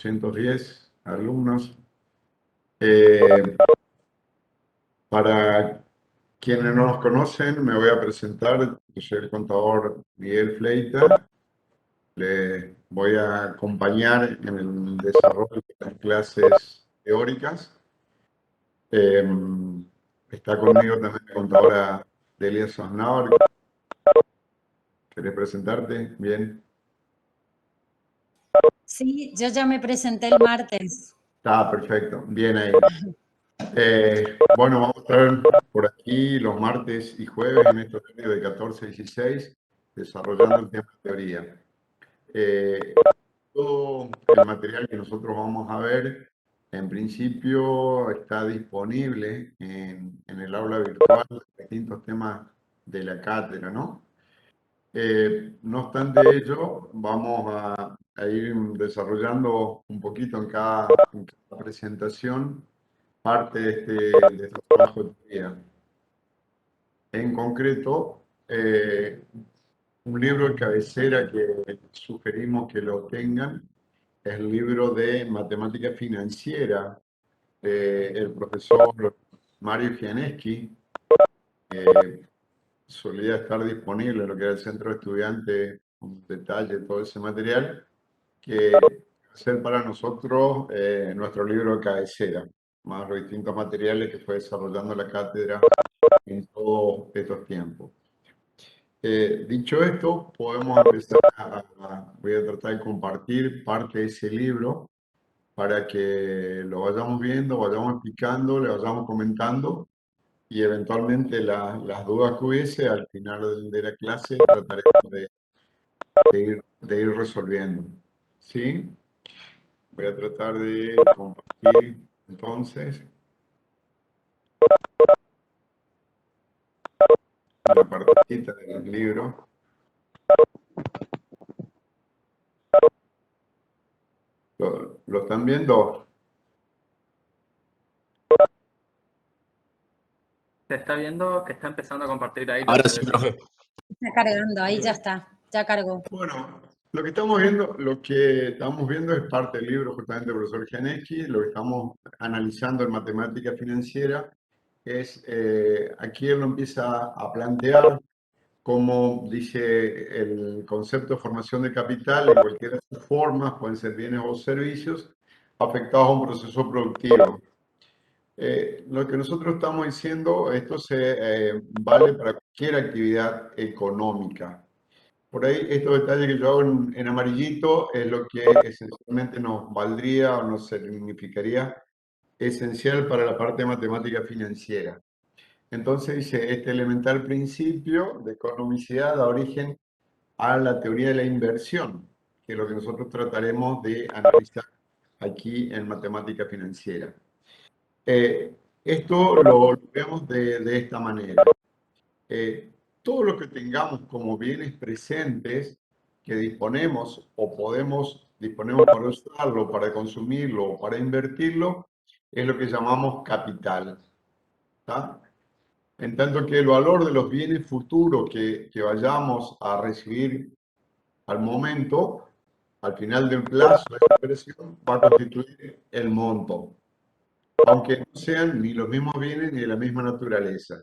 210 alumnos. Eh, para quienes no nos conocen, me voy a presentar. Yo soy el contador Miguel Fleita. Les voy a acompañar en el desarrollo de las clases teóricas. Está conmigo también la contadora Delia Sosnaur. ¿Querés presentarte? Bien. Sí, yo ya me presenté el martes. Está perfecto. Bien ahí. Bueno, vamos a estar por aquí los martes y jueves en este horario de 14 a 16 desarrollando el tema de teoría. Todo el material que nosotros vamos a ver, en principio, está disponible en el aula virtual, distintos temas de la cátedra, ¿no? No obstante ello, vamos a ir desarrollando un poquito en cada presentación parte de este trabajo de teoría. En concreto, un libro de cabecera que sugerimos que lo tengan es el libro de Matemática Financiera del profesor Mario Fianeschi. Solía estar disponible en lo que era el centro de estudiantes, con detalle todo ese material, que va a ser para nosotros nuestro libro de cabecera, más los distintos materiales que fue desarrollando la cátedra en todos estos tiempos. Dicho esto, podemos empezar voy a tratar de compartir parte de ese libro para que lo vayamos viendo, vayamos explicando, le vayamos comentando y eventualmente las dudas que hubiese al final de la clase trataremos de ir resolviendo. ¿Sí? Voy a tratar de compartir entonces una partecita del libro. ¿Lo están viendo? Se está viendo que está empezando a compartir ahí. Ahora sí, profe. Está cargando, ahí ya está, ya cargó. Bueno, lo que estamos viendo es parte del libro justamente del profesor Janeski. Lo que estamos analizando en matemática financiera es, aquí él lo empieza a plantear como dice el concepto de formación de capital en cualquiera de sus formas, pueden ser bienes o servicios, afectados a un proceso productivo. Lo que nosotros estamos diciendo, esto se vale para cualquier actividad económica. Por ahí, estos detalles que yo hago en amarillito es lo que esencialmente nos valdría o nos significaría esencial para la parte de matemática financiera. Entonces dice, este elemental principio de economicidad da origen a la teoría de la inversión, que es lo que nosotros trataremos de analizar aquí en matemática financiera. Esto lo vemos de esta manera. Todo lo que tengamos como bienes presentes que disponemos o disponemos para usarlo, para consumirlo o para invertirlo, es lo que llamamos capital. ¿Tá? En tanto que el valor de los bienes futuros que vayamos a recibir al momento, al final del plazo de la inversión, va a constituir el monto, aunque no sean ni los mismos bienes ni de la misma naturaleza.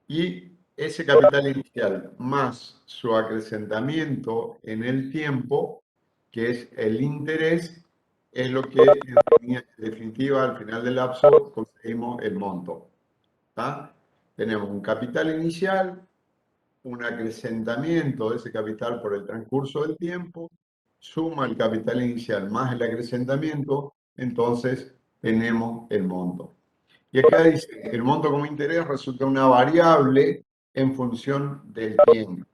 Y ese capital inicial más su acrecentamiento en el tiempo, que es el interés, es lo que en definitiva al final del lapso conseguimos el monto. ¿Tá? Tenemos un capital inicial, un acrecentamiento de ese capital por el transcurso del tiempo, suma el capital inicial más el acrecentamiento, entonces tenemos el monto. Y acá dice, el monto como interés resulta una variable en función del tiempo.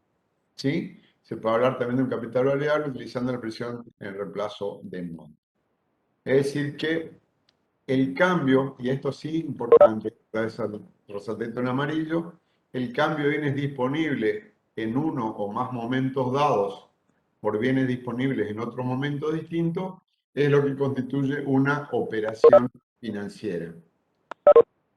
¿Sí? Se puede hablar también de un capital variable utilizando la expresión en reemplazo del monto. Es decir que el cambio, y esto sí es importante, resaltito en amarillo, el cambio de bienes disponibles en uno o más momentos dados por bienes disponibles en otro momento distinto es lo que constituye una operación financiera.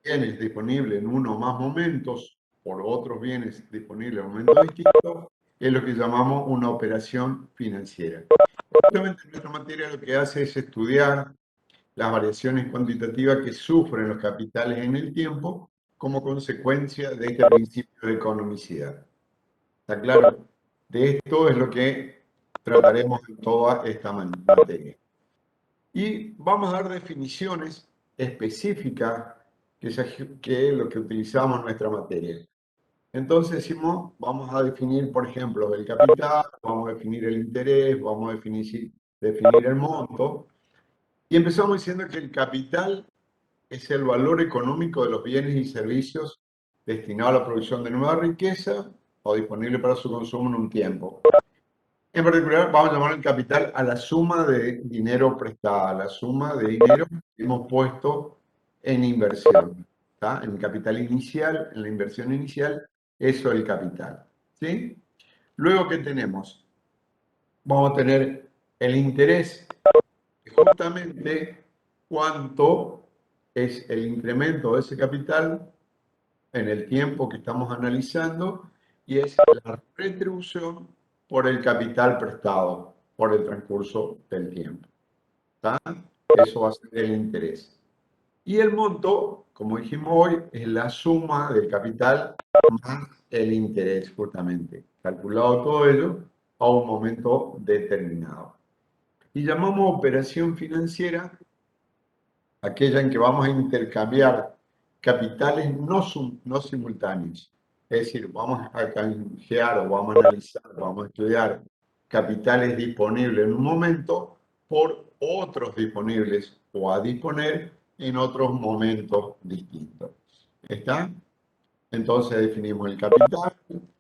Bienes disponibles en uno o más momentos por otros bienes disponibles en momentos distintos es lo que llamamos una operación financiera. Justamente nuestra materia lo que hace es estudiar las variaciones cuantitativas que sufren los capitales en el tiempo como consecuencia de este principio de economicidad. ¿Está claro? De esto es lo que trataremos en toda esta materia. Y vamos a dar definiciones específicas que es lo que utilizamos en nuestra materia. Entonces decimos, vamos a definir, por ejemplo, el capital, vamos a definir el interés, vamos a definir el monto. Y empezamos diciendo que el capital es el valor económico de los bienes y servicios destinados a la producción de nueva riqueza o disponible para su consumo en un tiempo. En particular, vamos a llamar el capital a la suma de dinero prestada, a la suma de dinero que hemos puesto en inversión. ¿Está? En el capital inicial, en la inversión inicial, eso es el capital. ¿Sí? Luego, ¿qué tenemos? Vamos a tener el interés, justamente cuánto es el incremento de ese capital en el tiempo que estamos analizando y es la retribución por el capital prestado por el transcurso del tiempo. ¿Está? Eso va a ser el interés. Y el monto, como dijimos hoy, es la suma del capital más el interés, justamente. Calculado todo ello a un momento determinado. Y llamamos operación financiera aquella en que vamos a intercambiar capitales no simultáneos. Es decir, vamos a canjear o vamos a analizar, vamos a estudiar capitales disponibles en un momento por otros disponibles o a disponer en otros momentos distintos. ¿Está? Entonces definimos el capital,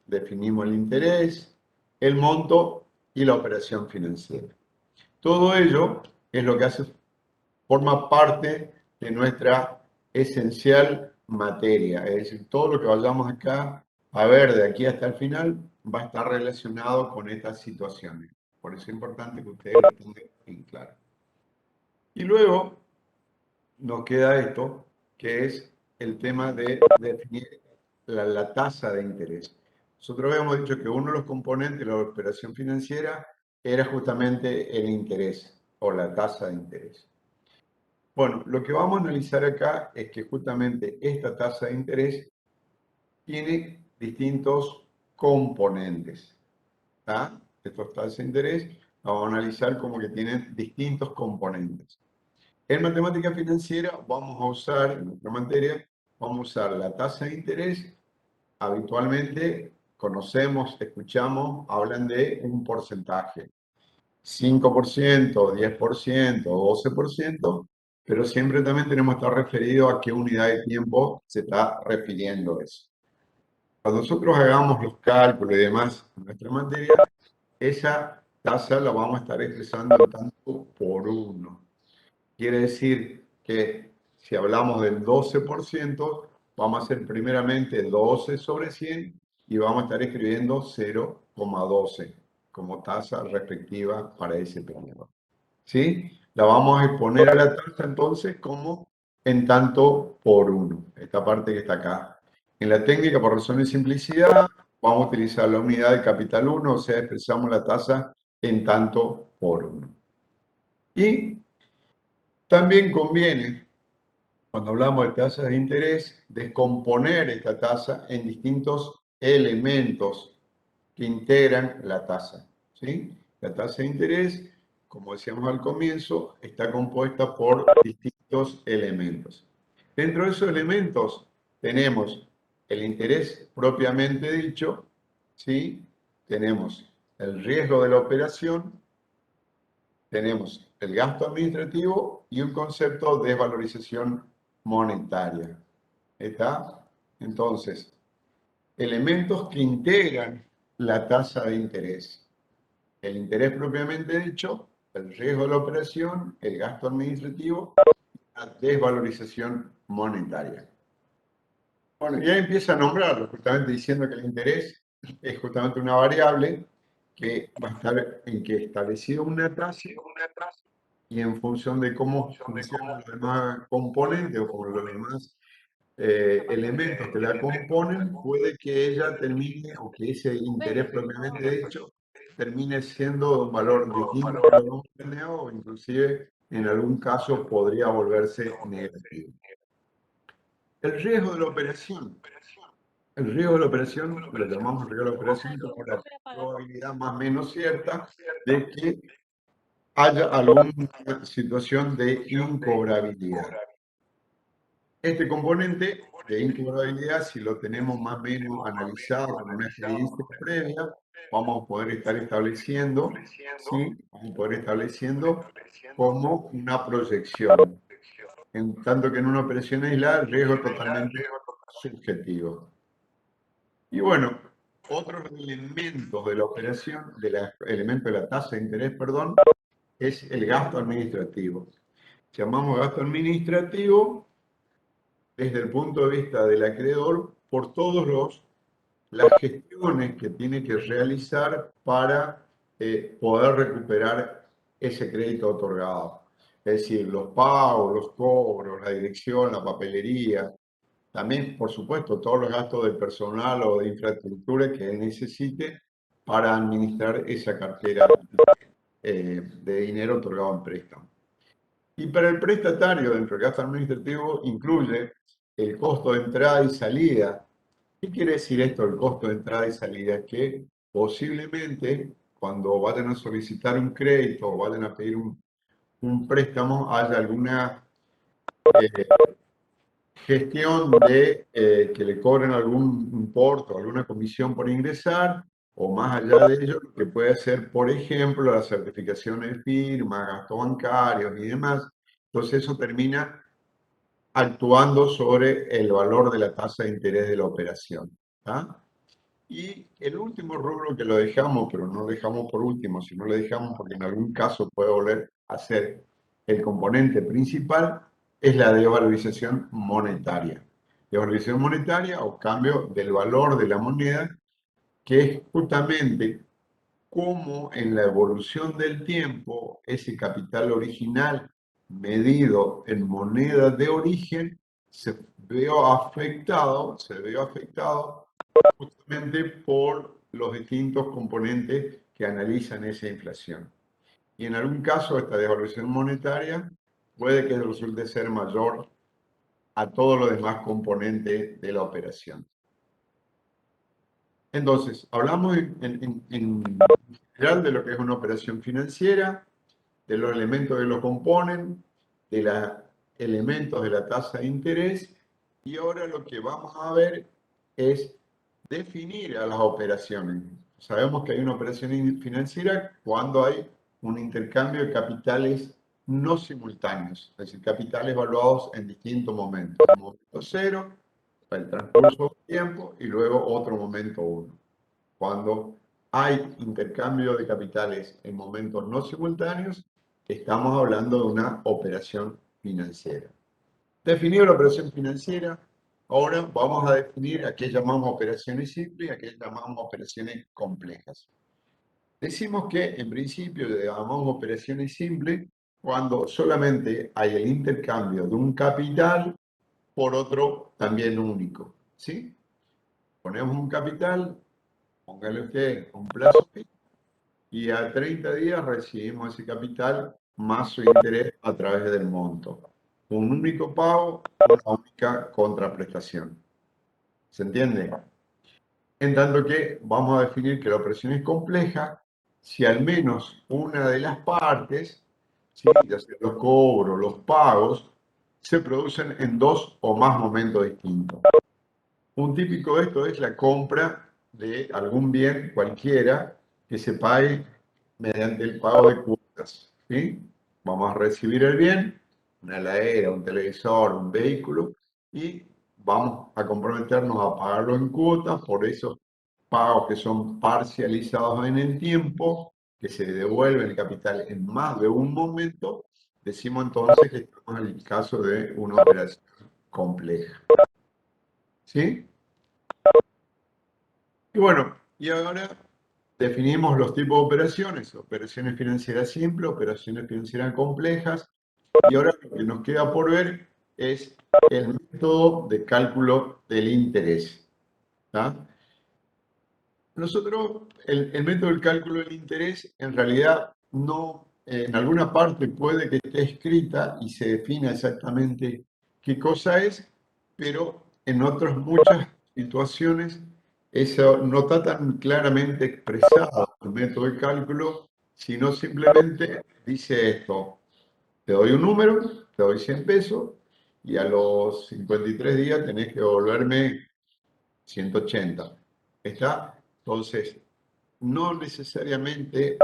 definimos el interés, el monto y la operación financiera. Todo ello es lo que forma parte de nuestra esencial materia. Es decir, todo lo que vayamos acá a ver de aquí hasta el final va a estar relacionado con estas situaciones. Por eso es importante que ustedes lo tengan bien claro. Y luego nos queda esto, que es el tema de definir la tasa de interés. Nosotros habíamos dicho que uno de los componentes de la operación financiera era justamente el interés o la tasa de interés. Bueno, lo que vamos a analizar acá es que justamente esta tasa de interés tiene distintos componentes. ¿Está? Estos tasas de interés vamos a analizar como que tienen distintos componentes. En matemática financiera vamos a usar, en nuestra materia, vamos a usar la tasa de interés. Habitualmente conocemos, escuchamos, hablan de un porcentaje. 5%, 10%, 12%, pero siempre también tenemos que estar referido a qué unidad de tiempo se está refiriendo eso. Cuando nosotros hagamos los cálculos y demás en nuestra materia, esa tasa la vamos a estar expresando en tanto por uno. Quiere decir que si hablamos del 12%, vamos a hacer primeramente 12 sobre 100 y vamos a estar escribiendo 0,12 como tasa respectiva para ese periodo. ¿Sí? La vamos a exponer a la tasa entonces como en tanto por uno, esta parte que está acá. En la técnica, por razón de simplicidad, vamos a utilizar la unidad de capital 1, o sea, expresamos la tasa en tanto por uno. Y también conviene, cuando hablamos de tasas de interés, descomponer esta tasa en distintos elementos que integran la tasa. ¿Sí? La tasa de interés, como decíamos al comienzo, está compuesta por distintos elementos. Dentro de esos elementos tenemos el interés propiamente dicho, ¿sí? Tenemos el riesgo de la operación, tenemos el gasto administrativo y un concepto de valorización monetaria. ¿Está? Entonces, elementos que integran la tasa de interés. El interés propiamente dicho, el riesgo de la operación, el gasto administrativo, la desvalorización monetaria. Bueno, ya empieza a nombrarlo, justamente diciendo que el interés es justamente una variable que va a estar en que establecido una tasa y en función de cómo funcionan los demás componentes o como los demás elementos que la componen, puede que ella termine, o que ese interés propiamente dicho, termine siendo un valor distinto a lo que hemos planeado, o inclusive en algún caso podría volverse negativo. El riesgo de la operación. El riesgo de la operación, lo llamamos riesgo de la operación como la probabilidad más o menos cierta de que haya alguna situación de incobrabilidad. Este componente de incobrabilidad, si lo tenemos más o menos analizado con una experiencia previa, vamos a poder estar estableciendo, ¿sí? Vamos a poder estableciendo como una proyección. En tanto que en una operación aislada, el riesgo es totalmente subjetivo. Y bueno, otros elementos de la operación, elemento de la tasa de interés, perdón, es el gasto administrativo. Llamamos gasto administrativo desde el punto de vista del acreedor por todas las gestiones que tiene que realizar para poder recuperar ese crédito otorgado. Es decir, los pagos, los cobros, la dirección, la papelería, también, por supuesto, todos los gastos del personal o de infraestructura que él necesite para administrar esa cartera de dinero otorgado en préstamo. Y para el prestatario, dentro del gasto administrativo, incluye el costo de entrada y salida. ¿Qué quiere decir esto, el costo de entrada y salida? Que posiblemente cuando vayan a solicitar un crédito o vayan a pedir un préstamo, haya alguna gestión de que le cobren algún importe, alguna comisión por ingresar, o más allá de ello, que puede ser, por ejemplo, las certificaciones de firma, gastos bancarios y demás. Entonces eso termina actuando sobre el valor de la tasa de interés de la operación. ¿Tá? Y el último rubro que lo dejamos, pero no lo dejamos por último, sino lo dejamos porque en algún caso puede volver a ser el componente principal, es la devalorización monetaria. Devalorización monetaria o cambio del valor de la moneda, que es justamente cómo en la evolución del tiempo ese capital original medido en moneda de origen se vio afectado justamente por los distintos componentes que analizan esa inflación. Y en algún caso esta devaluación monetaria puede que resulte ser mayor a todos los demás componentes de la operación. Entonces, hablamos en general de lo que es una operación financiera, de los elementos que lo componen, de los elementos de la tasa de interés, y ahora lo que vamos a ver es definir a las operaciones. Sabemos que hay una operación financiera cuando hay un intercambio de capitales no simultáneos, es decir, capitales evaluados en distintos momentos. Un momento cero, el transcurso del tiempo, y luego otro momento uno. Cuando hay intercambio de capitales en momentos no simultáneos, estamos hablando de una operación financiera. Definido la operación financiera, ahora vamos a definir a qué llamamos operaciones simples y a qué llamamos operaciones complejas. Decimos que en principio llamamos operaciones simples cuando solamente hay el intercambio de un capital por otro también único. ¿Sí? Ponemos un capital, póngale usted un plazo y a 30 días recibimos ese capital más su interés a través del monto. Un único pago, una única contraprestación. ¿Se entiende? En tanto que vamos a definir que la operación es compleja si al menos una de las partes, ¿sí? Ya sea los cobros, los pagos, se producen en dos o más momentos distintos. Un típico de esto es la compra de algún bien cualquiera que se pague mediante el pago de cuotas. ¿Sí? Vamos a recibir el bien, una heladera, un televisor, un vehículo, y vamos a comprometernos a pagarlo en cuotas por esos pagos que son parcializados en el tiempo, que se devuelve el capital en más de un momento. Decimos entonces que estamos en el caso de una operación compleja. ¿Sí? Y bueno, y ahora definimos los tipos de operaciones, operaciones financieras simples, operaciones financieras complejas, y ahora lo que nos queda por ver es el método de cálculo del interés. ¿Tá? Nosotros, el método del cálculo del interés, en realidad no, en alguna parte puede que esté escrita y se defina exactamente qué cosa es, pero en otras muchas situaciones eso no está tan claramente expresado el método de cálculo, sino simplemente dice esto: te doy un número, te doy 100 pesos y a los 53 días tenés que devolverme 180. ¿Está? Entonces, no necesariamente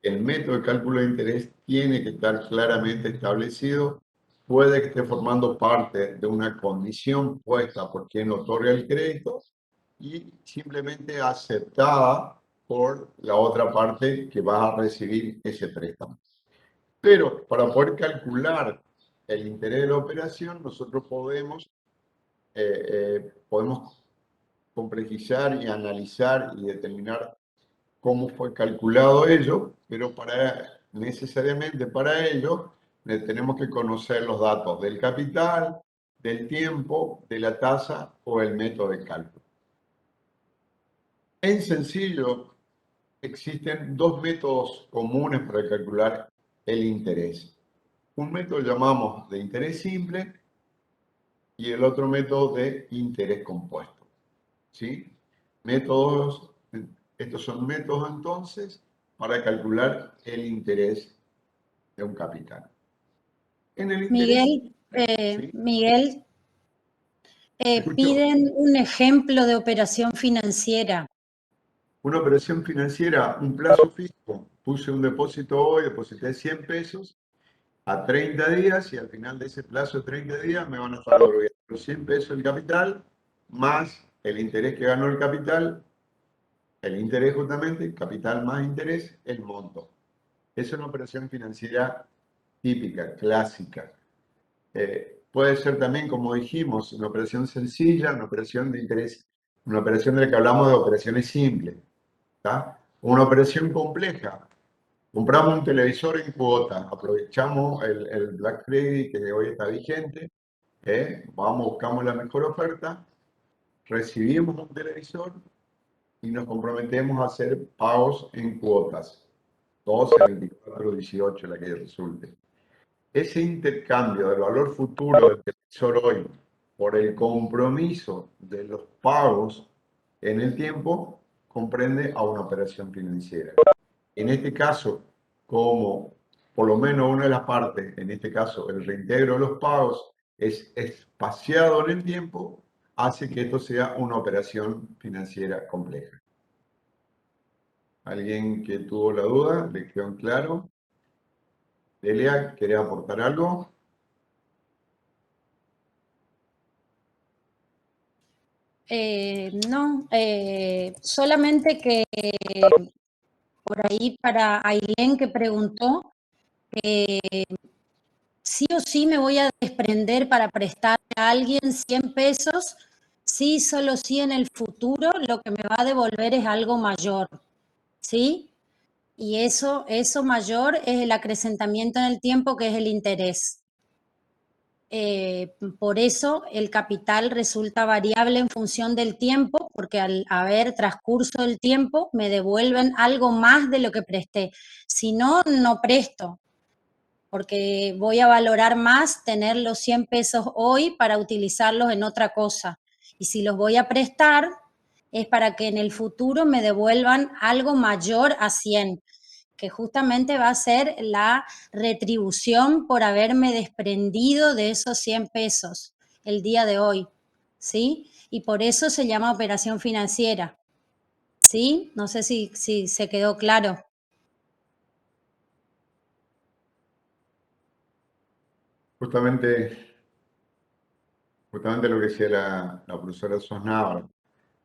el método de cálculo de interés tiene que estar claramente establecido. Puede que esté formando parte de una condición puesta por quien otorga el crédito y simplemente aceptada por la otra parte que va a recibir ese préstamo. Pero para poder calcular el interés de la operación, nosotros podemos complejizar y analizar y determinar cómo fue calculado ello, pero necesariamente para ello tenemos que conocer los datos del capital, del tiempo, de la tasa o el método de cálculo. En sencillo, existen dos métodos comunes para calcular el interés. Un método llamamos de interés simple y el otro método de interés compuesto. ¿Sí? Estos son métodos entonces para calcular el interés de un capital. En el interés, ¿sí? Miguel, ¿Escuchó? piden un ejemplo de operación financiera. Una operación financiera, un plazo fijo. Puse un depósito hoy, deposité 100 pesos a 30 días y al final de ese plazo de 30 días me van a estar devolviendo los 100 pesos el capital más el interés que ganó el capital, el interés justamente, capital más interés, el monto. Es una operación financiera típica, clásica. Puede ser también, como dijimos, una operación sencilla, una operación de interés, una operación de la que hablamos de operaciones simples. ¿Tá? Una operación compleja. Compramos un televisor en cuota, aprovechamos el Black Friday que hoy está vigente, vamos, buscamos la mejor oferta, recibimos un televisor y nos comprometemos a hacer pagos en cuotas, 12, 24, 18, la que resulte. Ese intercambio del valor futuro del televisor hoy por el compromiso de los pagos en el tiempo comprende a una operación financiera. En este caso, como por lo menos una de las partes, en este caso el reintegro de los pagos, es espaciado en el tiempo, hace que esto sea una operación financiera compleja. ¿Alguien que tuvo la duda? ¿Le quedó en claro? Delia, ¿querés aportar algo? No, solamente que por ahí para Ailén que preguntó, sí o sí me voy a desprender para prestarle a alguien 100 pesos, sí, solo sí en el futuro lo que me va a devolver es algo mayor, ¿sí? Y eso mayor es el acrecentamiento en el tiempo, que es el interés. Por eso el capital resulta variable en función del tiempo, porque al haber transcurso del tiempo me devuelven algo más de lo que presté. Si no, no presto, porque voy a valorar más tener los 100 pesos hoy para utilizarlos en otra cosa. Y si los voy a prestar, es para que en el futuro me devuelvan algo mayor a 100, que justamente va a ser la retribución por haberme desprendido de esos 100 pesos el día de hoy, ¿sí? Y por eso se llama operación financiera, ¿sí? No sé si se quedó claro. Justamente lo que decía la profesora Sosnava.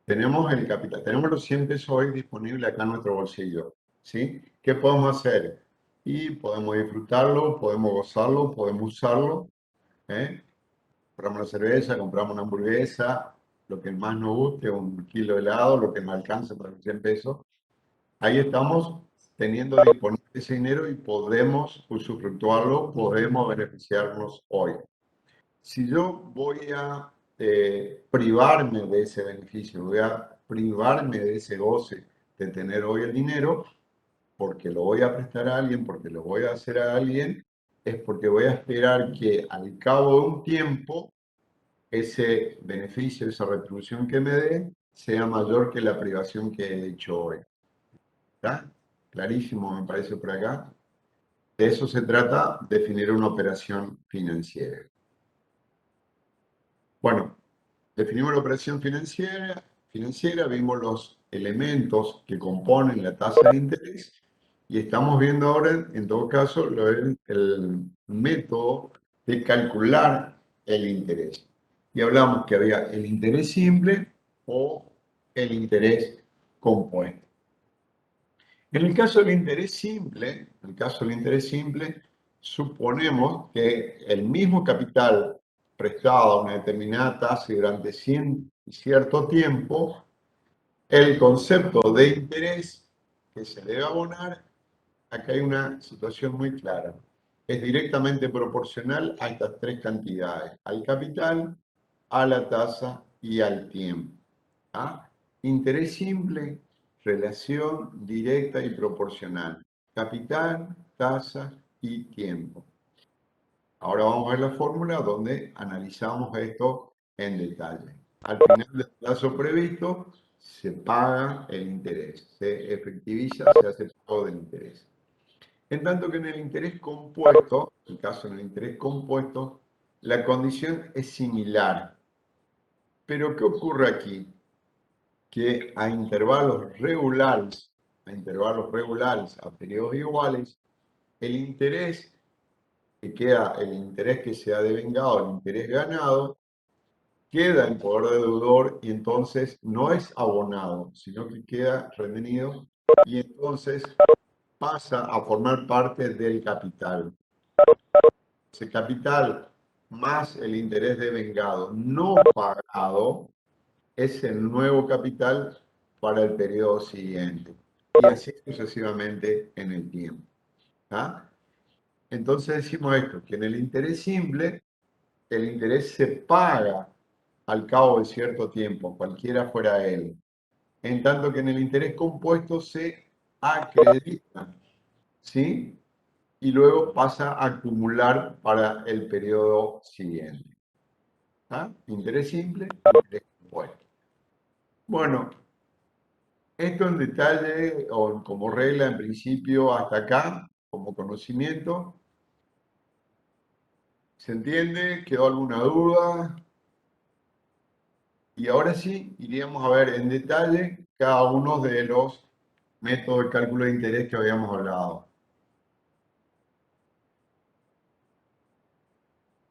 Tenemos el capital, tenemos los 100 pesos hoy disponibles acá en nuestro bolsillo, ¿sí? ¿Qué podemos hacer? Y podemos disfrutarlo, podemos gozarlo, podemos usarlo, ¿eh? Compramos una cerveza, compramos una hamburguesa, lo que más nos guste, un kilo de helado, lo que me alcance para los 100 pesos. Ahí estamos teniendo disponible ese dinero y podemos usufructuarlo, podemos beneficiarnos hoy. si yo voy a privarme de ese beneficio, voy a privarme de ese goce de tener hoy el dinero, porque lo voy a prestar a alguien, porque lo voy a hacer a alguien, es porque voy a esperar que al cabo de un tiempo ese beneficio, esa retribución que me dé, sea mayor que la privación que he hecho hoy. ¿Está? Clarísimo, me parece por acá. De eso se trata, definir una operación financiera. Bueno, definimos la operación financiera, vimos los elementos que componen la tasa de interés y estamos viendo ahora, en todo caso, el método de calcular el interés. Y hablamos que había el interés simple o el interés compuesto. En el caso del interés simple, suponemos que el mismo capital prestado a una determinada tasa y durante cierto tiempo, el concepto de interés que se debe abonar, acá hay una situación muy clara. Es directamente proporcional a estas tres cantidades, al capital, a la tasa y al tiempo. ¿Ah? Interés simple, relación directa y proporcional. Capital, tasa y tiempo. Ahora vamos a ver la fórmula donde analizamos esto en detalle. Al final del plazo previsto, se paga el interés, se efectiviza, se hace pago del interés. En tanto que en el interés compuesto, en el caso del interés compuesto, la condición es similar. Pero ¿qué ocurre aquí? Que a intervalos regulares, a periodos iguales, el interés el interés que se ha devengado, el interés ganado, queda en poder del deudor y entonces no es abonado, sino que queda retenido y entonces pasa a formar parte del capital. Ese capital más el interés devengado no pagado es el nuevo capital para el periodo siguiente. Y así sucesivamente en el tiempo. ¿Ah? Entonces decimos esto, que en el interés simple, el interés se paga al cabo de cierto tiempo, cualquiera fuera él. En tanto que en el interés compuesto se acredita, ¿sí? Y luego pasa a acumular para el periodo siguiente. ¿Ah? Interés simple, interés compuesto. Bueno, esto en detalle o como regla en principio hasta acá, como conocimiento. ¿Se entiende? ¿Quedó alguna duda? Y ahora sí, iríamos a ver en detalle cada uno de los métodos de cálculo de interés que habíamos hablado.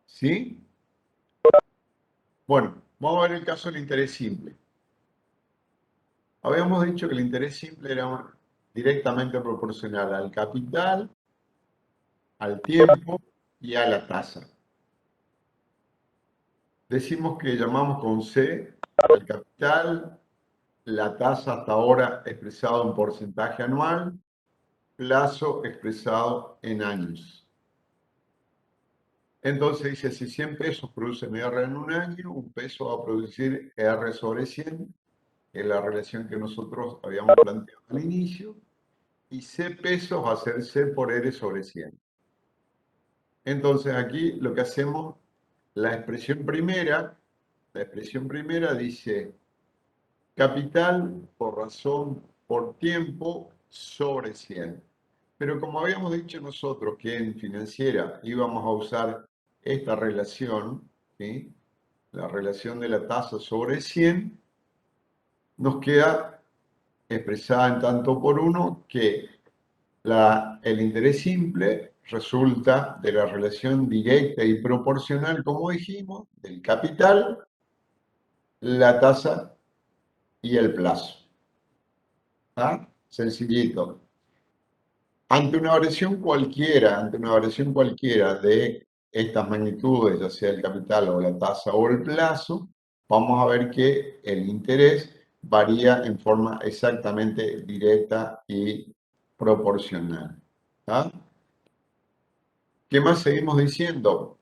¿Sí? Bueno, vamos a ver el caso del interés simple. Habíamos dicho que el interés simple era directamente proporcional al capital, al tiempo y a la tasa. Decimos que llamamos con C al capital, la tasa hasta ahora expresado en porcentaje anual, plazo expresado en años. Entonces dice, si 100 pesos producen R en un año, un peso va a producir R sobre 100, que es la relación que nosotros habíamos planteado al inicio, y C pesos va a ser C por R sobre 100. Entonces aquí lo que hacemos, la expresión primera dice capital por razón por tiempo sobre 100. Pero como habíamos dicho nosotros que en financiera íbamos a usar esta relación, ¿sí? La relación de la tasa sobre 100, nos queda expresada en tanto por uno que el interés simple resulta de la relación directa y proporcional, como dijimos, del capital, la tasa y el plazo. ¿Ah? Sencillito. Ante una variación cualquiera de estas magnitudes, ya sea el capital o la tasa o el plazo, vamos a ver que el interés varía en forma exactamente directa y proporcional. ¿Ah? ¿Qué más seguimos diciendo?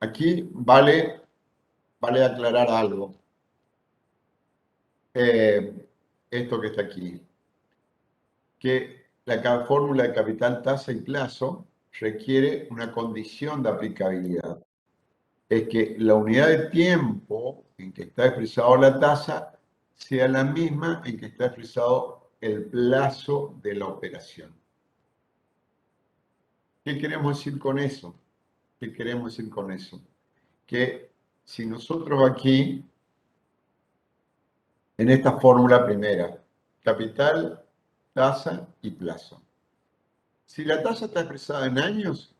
aquí vale aclarar algo. Esto que está aquí. Que la fórmula de capital, tasa y plazo requiere una condición de aplicabilidad. Es que la unidad de tiempo en que está expresado la tasa sea la misma en que está expresado el plazo de la operación. ¿Qué queremos decir con eso? ¿Qué queremos decir con eso? Que si nosotros aquí, en esta fórmula primera, capital, tasa y plazo. Si la tasa está expresada en años,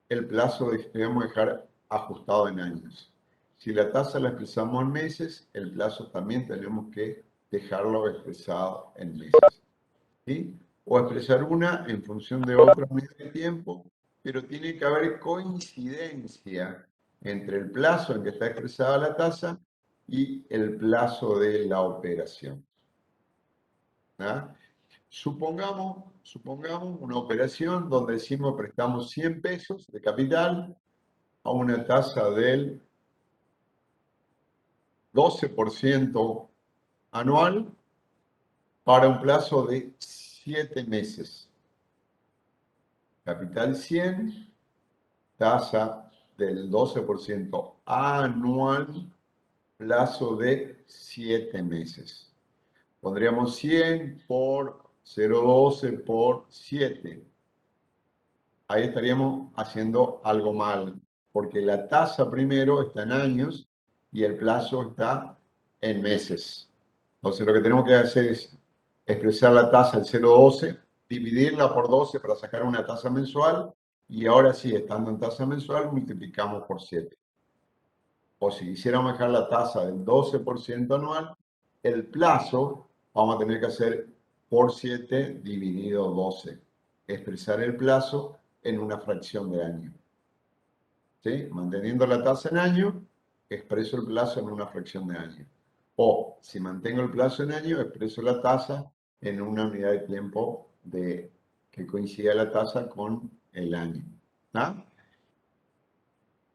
el plazo debemos dejar ajustado en años. Si la tasa la expresamos en meses, el plazo también tenemos que dejarlo expresado en meses. ¿Sí? O expresar una en función de otra unidad de tiempo, pero tiene que haber coincidencia entre el plazo en que está expresada la tasa y el plazo de la operación. ¿Ah? Supongamos una operación donde decimos prestamos 100 pesos de capital a una tasa del 12% anual para un plazo de 7 meses. Capital 100, tasa del 12% anual, plazo de 7 meses. Pondríamos 100 por 0,12 por 7. Ahí estaríamos haciendo algo mal, porque la tasa primero está en años y el plazo está en meses. Entonces lo que tenemos que hacer es expresar la tasa en 0,12, dividirla por 12 para sacar una tasa mensual y ahora sí, estando en tasa mensual, multiplicamos por 7. O si quisiéramos dejar la tasa del 12% anual, el plazo vamos a tener que hacer por 7 dividido 12. Expresar el plazo en una fracción de año. ¿Sí? Manteniendo la tasa en año, expreso el plazo en una fracción de año. O si mantengo el plazo en año, expreso la tasa en una unidad de tiempo que coincida la tasa con el año. ¿Ah?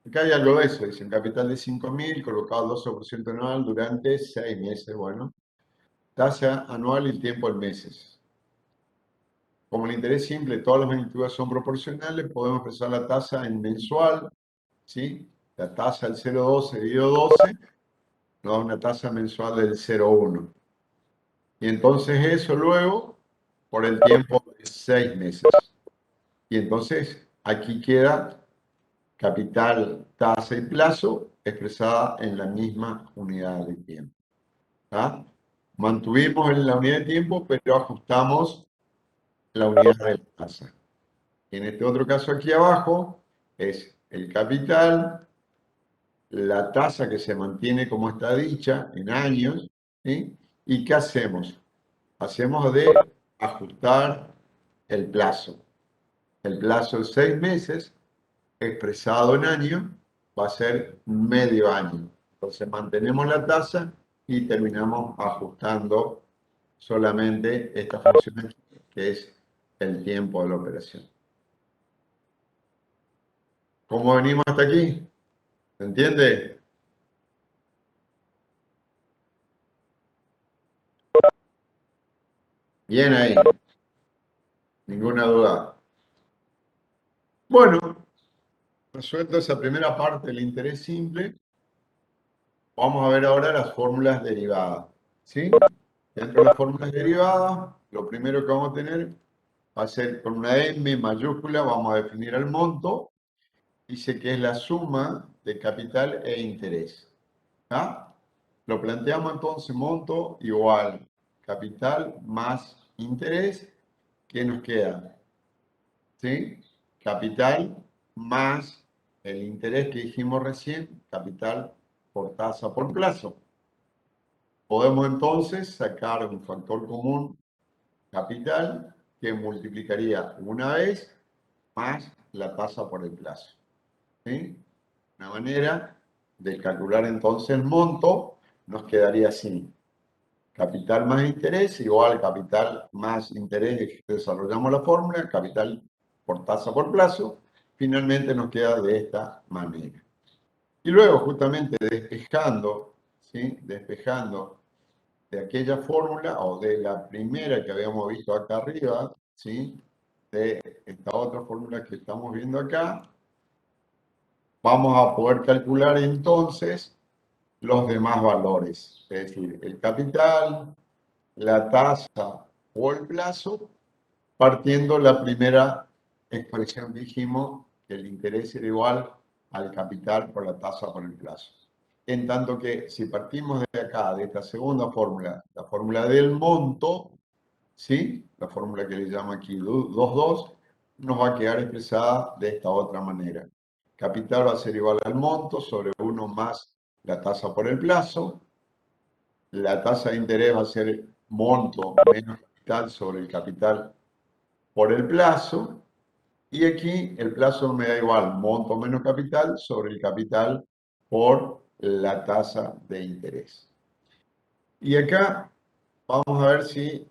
Acá hay algo de eso, dicen capital de 5.000, colocado 12% anual durante 6 meses. Bueno, tasa anual y tiempo en meses. Como el interés simple, todas las magnitudes son proporcionales, podemos expresar la tasa en mensual, ¿sí? La tasa del 0,12 dividido 12 nos da una tasa mensual del 0,1. Y entonces eso luego por el tiempo de 6 meses. Y entonces aquí queda capital, tasa y plazo expresada en la misma unidad de tiempo. ¿Ah? Mantuvimos en la unidad de tiempo, pero ajustamos la unidad de tasa. En este otro caso aquí abajo es el capital, la tasa que se mantiene como está dicha en años, ¿sí? ¿Y qué hacemos? Hacemos de ajustar el plazo. El plazo de 6 meses, expresado en años, va a ser medio año. Entonces mantenemos la tasa y terminamos ajustando solamente esta función aquí, que es el tiempo de la operación. ¿Cómo venimos hasta aquí? ¿Se entiende? Bien ahí. Ninguna duda. Bueno, resuelto esa primera parte del interés simple, vamos a ver ahora las fórmulas derivadas. ¿Sí? Dentro de las fórmulas derivadas, lo primero que vamos a tener va a ser con una M mayúscula, vamos a definir el monto. Dice que es la suma de capital e interés. ¿Ah? Lo planteamos entonces monto igual capital más interés. ¿Qué nos queda? ¿Sí? Capital más el interés que dijimos recién, capital por tasa por plazo. Podemos entonces sacar un factor común, capital, que multiplicaría una vez más la tasa por el plazo. ¿Sí? Una manera de calcular entonces el monto nos quedaría así. Capital más interés igual capital más interés, desarrollamos la fórmula, capital por tasa por plazo, finalmente nos queda de esta manera. Y luego, justamente despejando, ¿sí? Despejando de aquella fórmula o de la primera que habíamos visto acá arriba, ¿sí? De esta otra fórmula que estamos viendo acá, vamos a poder calcular entonces los demás valores, es decir, el capital, la tasa o el plazo, partiendo la primera expresión que dijimos, que el interés era igual al capital por la tasa por el plazo. En tanto que si partimos de acá, de esta segunda fórmula, la fórmula del monto, ¿sí? La fórmula que le llamo aquí 2,2, nos va a quedar expresada de esta otra manera. Capital va a ser igual al monto sobre 1 más la tasa por el plazo. La tasa de interés va a ser monto menos capital sobre el capital por el plazo. Y aquí el plazo me da igual, monto menos capital sobre el capital por la tasa de interés. Y acá vamos a ver si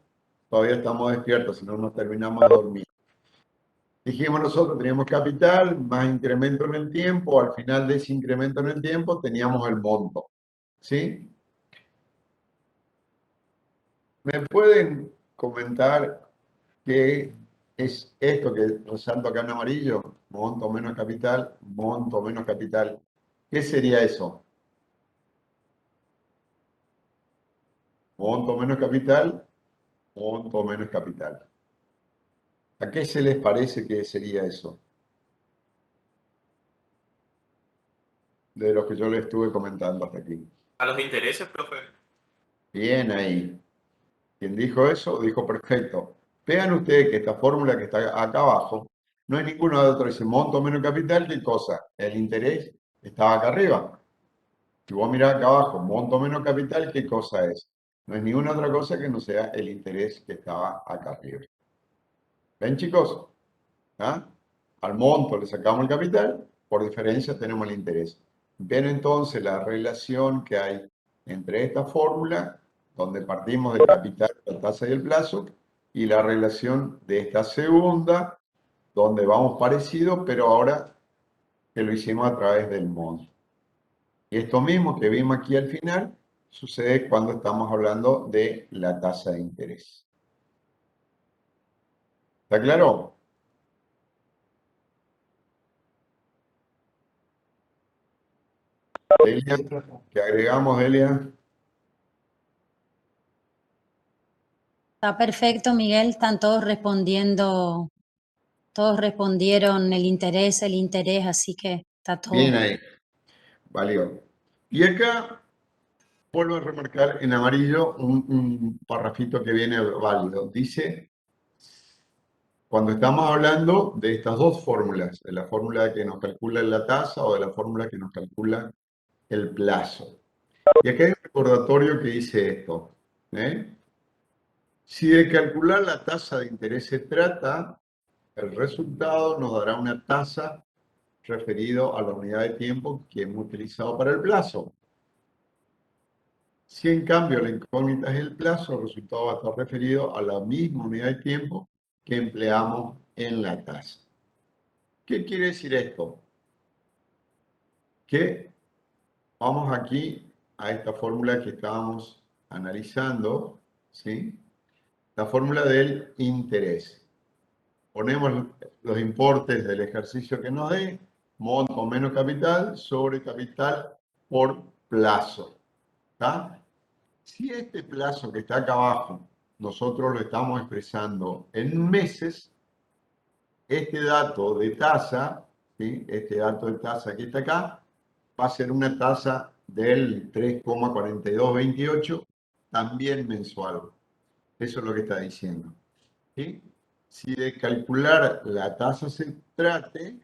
todavía estamos despiertos, si no nos terminamos de dormir. Dijimos nosotros, teníamos capital más incremento en el tiempo, al final de ese incremento en el tiempo teníamos el monto. ¿Sí? ¿Me pueden comentar qué es esto que resalto acá en amarillo? Monto menos capital, monto menos capital. ¿Qué sería eso? Monto menos capital, monto menos capital. ¿A qué se les parece que sería eso? De lo que yo les estuve comentando hasta aquí. A los intereses, profe. Bien ahí. Quien dijo eso, dijo perfecto. Vean ustedes que esta fórmula que está acá abajo, no es ninguna de otra. Dice monto menos capital, ¿qué cosa? El interés estaba acá arriba. Si vos mirás acá abajo, monto menos capital, ¿qué cosa es? No es ninguna otra cosa que no sea el interés que estaba acá arriba. ¿Ven, chicos? ¿Ah? Al monto le sacamos el capital, por diferencia tenemos el interés. Ven entonces la relación que hay entre esta fórmula, donde partimos del capital, la tasa y el plazo, y la relación de esta segunda, donde vamos parecido, pero ahora que lo hicimos a través del monto. Y esto mismo que vimos aquí al final, sucede cuando estamos hablando de la tasa de interés. ¿Está claro? Delia, ¿qué agregamos, Delia? Está perfecto, Miguel, están todos respondiendo, todos respondieron el interés, así que está todo. Bien ahí. Valió. Y acá vuelvo a remarcar en amarillo un parrafito que viene válido. Dice, cuando estamos hablando de estas dos fórmulas, de la fórmula que nos calcula la tasa o de la fórmula que nos calcula el plazo. Y acá hay un recordatorio que dice esto. Si de calcular la tasa de interés se trata, el resultado nos dará una tasa referido a la unidad de tiempo que hemos utilizado para el plazo. Si en cambio la incógnita es el plazo, el resultado va a estar referido a la misma unidad de tiempo que empleamos en la tasa. ¿Qué quiere decir esto? Que vamos aquí a esta fórmula que estábamos analizando, ¿sí? La fórmula del interés. Ponemos los importes del ejercicio que nos dé, monto menos capital sobre capital por plazo. ¿Está? Si este plazo que está acá abajo, nosotros lo estamos expresando en meses, este dato de tasa, ¿sí? Este dato de tasa que está acá, va a ser una tasa del 3,4228, también mensual. Eso es lo que está diciendo. ¿Sí? Si de calcular la tasa se trate,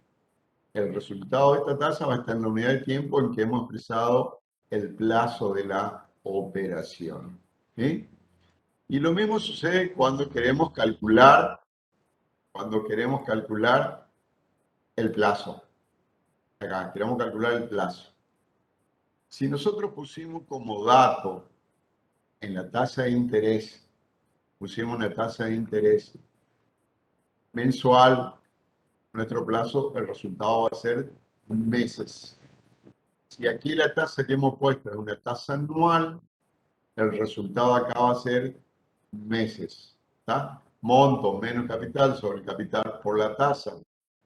el resultado de esta tasa va a estar en la unidad de tiempo en que hemos expresado el plazo de la operación. ¿Sí? Y lo mismo sucede cuando queremos calcular el plazo. Acá, queremos calcular el plazo. Si nosotros pusimos como dato en la tasa de interés, pusimos una tasa de interés mensual, nuestro plazo, el resultado va a ser meses. si aquí la tasa que hemos puesto es una tasa anual, el resultado acá va a ser meses. ¿Está? Monto menos capital sobre el capital por la tasa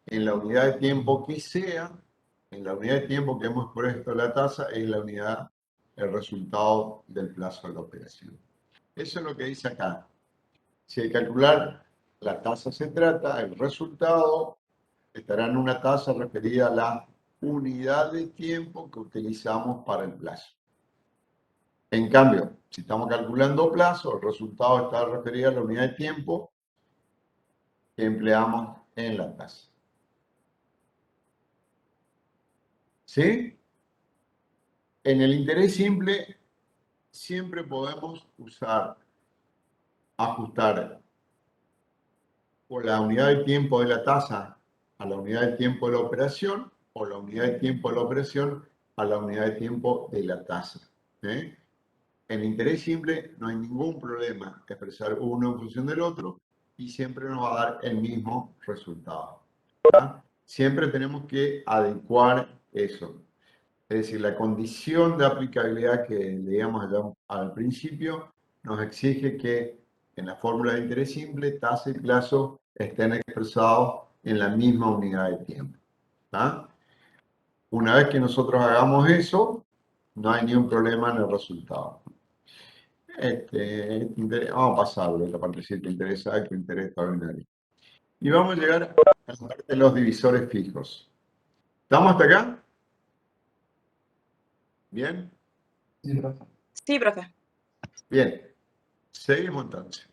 en la unidad de tiempo que sea, en la unidad de tiempo que hemos puesto la tasa es la unidad, el resultado del plazo de la operación. Eso es lo que dice acá. Si hay que calcular la tasa se trata, el resultado estará en una tasa referida a la unidad de tiempo que utilizamos para el plazo. En cambio, si estamos calculando plazo, el resultado está referido a la unidad de tiempo que empleamos en la tasa. ¿Sí? En el interés simple siempre podemos ajustar por la unidad de tiempo de la tasa a la unidad de tiempo de la operación o la unidad de tiempo de la operación a la unidad de tiempo de la tasa. ¿Eh? En interés simple no hay ningún problema expresar uno en función del otro y siempre nos va a dar el mismo resultado. ¿Ah? Siempre tenemos que adecuar eso. Es decir, la condición de aplicabilidad que leíamos allá al principio nos exige que en la fórmula de interés simple, tasa y plazo estén expresados en la misma unidad de tiempo. ¿Ah? Una vez que nosotros hagamos eso, no hay ningún problema en el resultado. Vamos a pasarlo, esta partecita, interés alto, interés extraordinario. Y vamos a llegar a la parte de los divisores fijos. ¿Estamos hasta acá? ¿Bien? Sí, profe. Bien. Seguimos entonces.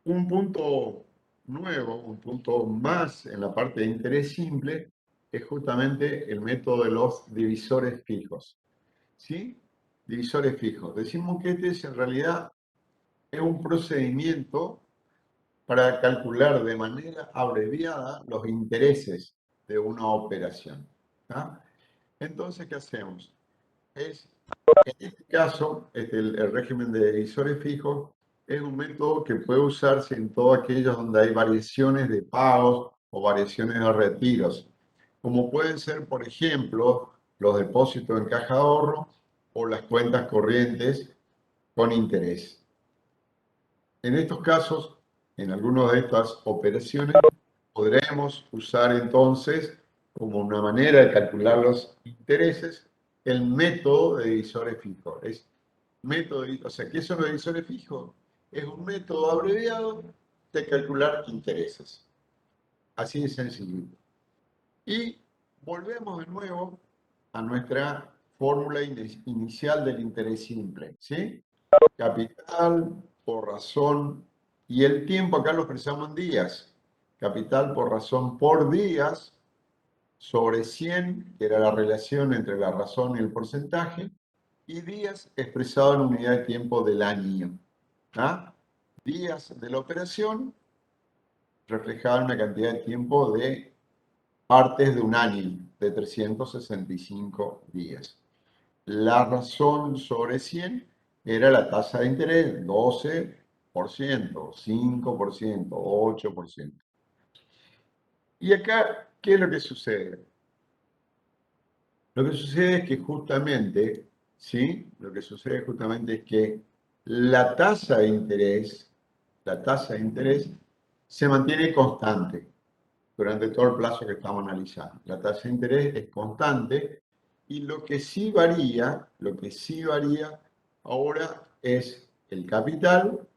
Un punto nuevo, un punto más en la parte de interés simple, es justamente el método de los divisores fijos. ¿Sí? Divisores fijos. Decimos que este en realidad es un procedimiento para calcular de manera abreviada los intereses de una operación. ¿Ah? Entonces, ¿qué hacemos? En este caso, el régimen de divisores fijos es un método que puede usarse en todos aquellos donde hay variaciones de pagos o variaciones de retiros, como pueden ser, por ejemplo, los depósitos en caja de ahorro o las cuentas corrientes con interés. En estos casos, en algunas de estas operaciones, podremos usar entonces, como una manera de calcular los intereses, el método de divisores fijos. O sea, ¿qué son los divisores fijos? Es un método abreviado de calcular intereses. Así de sencillo. Y volvemos de nuevo a nuestra fórmula inicial del interés simple, ¿sí? Capital por razón, y el tiempo acá lo expresamos en días. Capital por razón por días sobre 100, que era la relación entre la razón y el porcentaje, y días expresado en unidad de tiempo del año. ¿Ah? Días de la operación reflejaban una cantidad de tiempo de partes de un año, de 365 días. La razón sobre 100 era la tasa de interés, 12%, 5%, 8%. Y acá, ¿qué es lo que sucede? Lo que sucede es que justamente, ¿sí? Lo que sucede justamente es que la tasa de interés se mantiene constante durante todo el plazo que estamos analizando. La tasa de interés es constante y lo que sí varía ahora es el capital,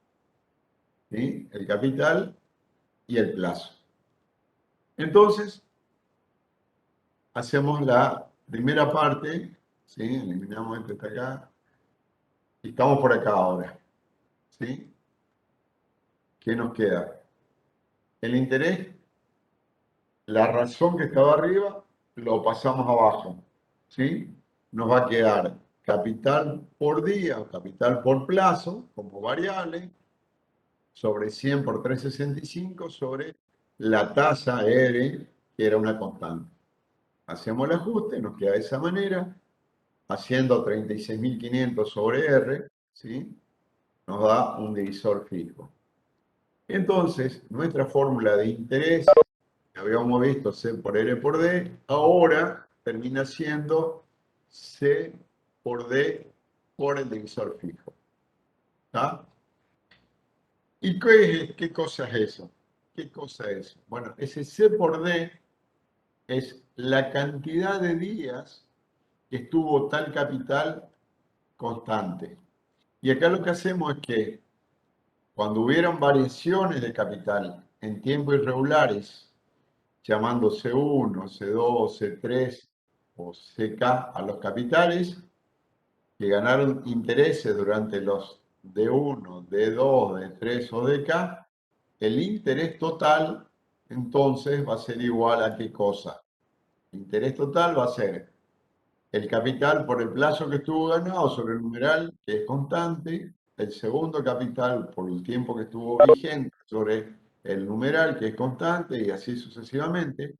¿sí? El capital y el plazo. Entonces, hacemos la primera parte, ¿sí? Eliminamos esto hasta acá y estamos por acá ahora, ¿sí? ¿Qué nos queda? El interés, la razón que estaba arriba, lo pasamos abajo, ¿sí? Nos va a quedar capital por día o capital por plazo como variable sobre 100 por 365 sobre la tasa R, que era una constante. Hacemos el ajuste, nos queda de esa manera, haciendo 36.500 sobre R, ¿sí? Nos da un divisor fijo. Entonces, nuestra fórmula de interés, que habíamos visto C por R por D, ahora termina siendo C por D por el divisor fijo. ¿Está? ¿Y qué cosa es eso? ¿Qué cosa es? Bueno, ese C por D es la cantidad de días que estuvo tal capital constante. Y acá lo que hacemos es que cuando hubieron variaciones de capital en tiempos irregulares, llamando C1, C2, C3 o CK a los capitales, que ganaron intereses durante los D1, D2, D3 o DK, el interés total entonces va a ser igual a ¿qué cosa? El interés total va a ser el capital por el plazo que estuvo ganado sobre el numeral, que es constante, el segundo capital por el tiempo que estuvo vigente sobre el numeral, que es constante, y así sucesivamente.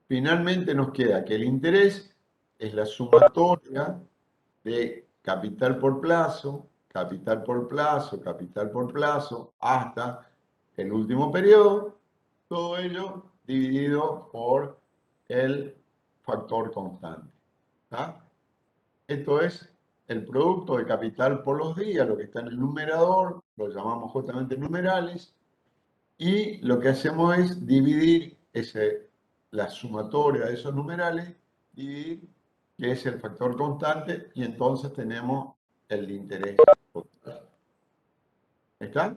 Finalmente nos queda que el interés es la sumatoria de capital por plazo, capital por plazo, capital por plazo, hasta el último periodo, todo ello dividido por el factor constante. ¿Tá? Esto es el producto de capital por los días, lo que está en el numerador, lo llamamos justamente numerales, y lo que hacemos es dividir la sumatoria de esos numerales, dividir, que es el factor constante, y entonces tenemos el interés total. ¿Está?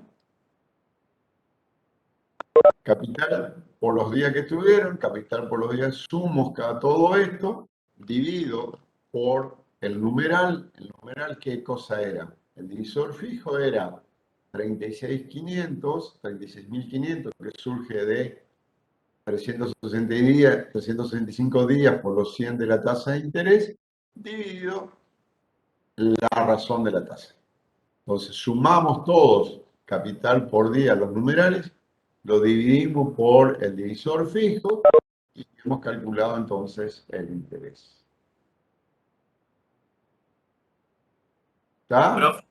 Capital por los días que estuvieron, capital por los días sumos cada todo esto, dividido por el numeral. ¿El numeral qué cosa era? El divisor fijo era 36.500, que surge de 365 días por los 100 de la tasa de interés, dividido la razón de la tasa. Entonces, sumamos todos capital por día, los numerales, lo dividimos por el divisor fijo y hemos calculado entonces el interés. ¿Está? Profe,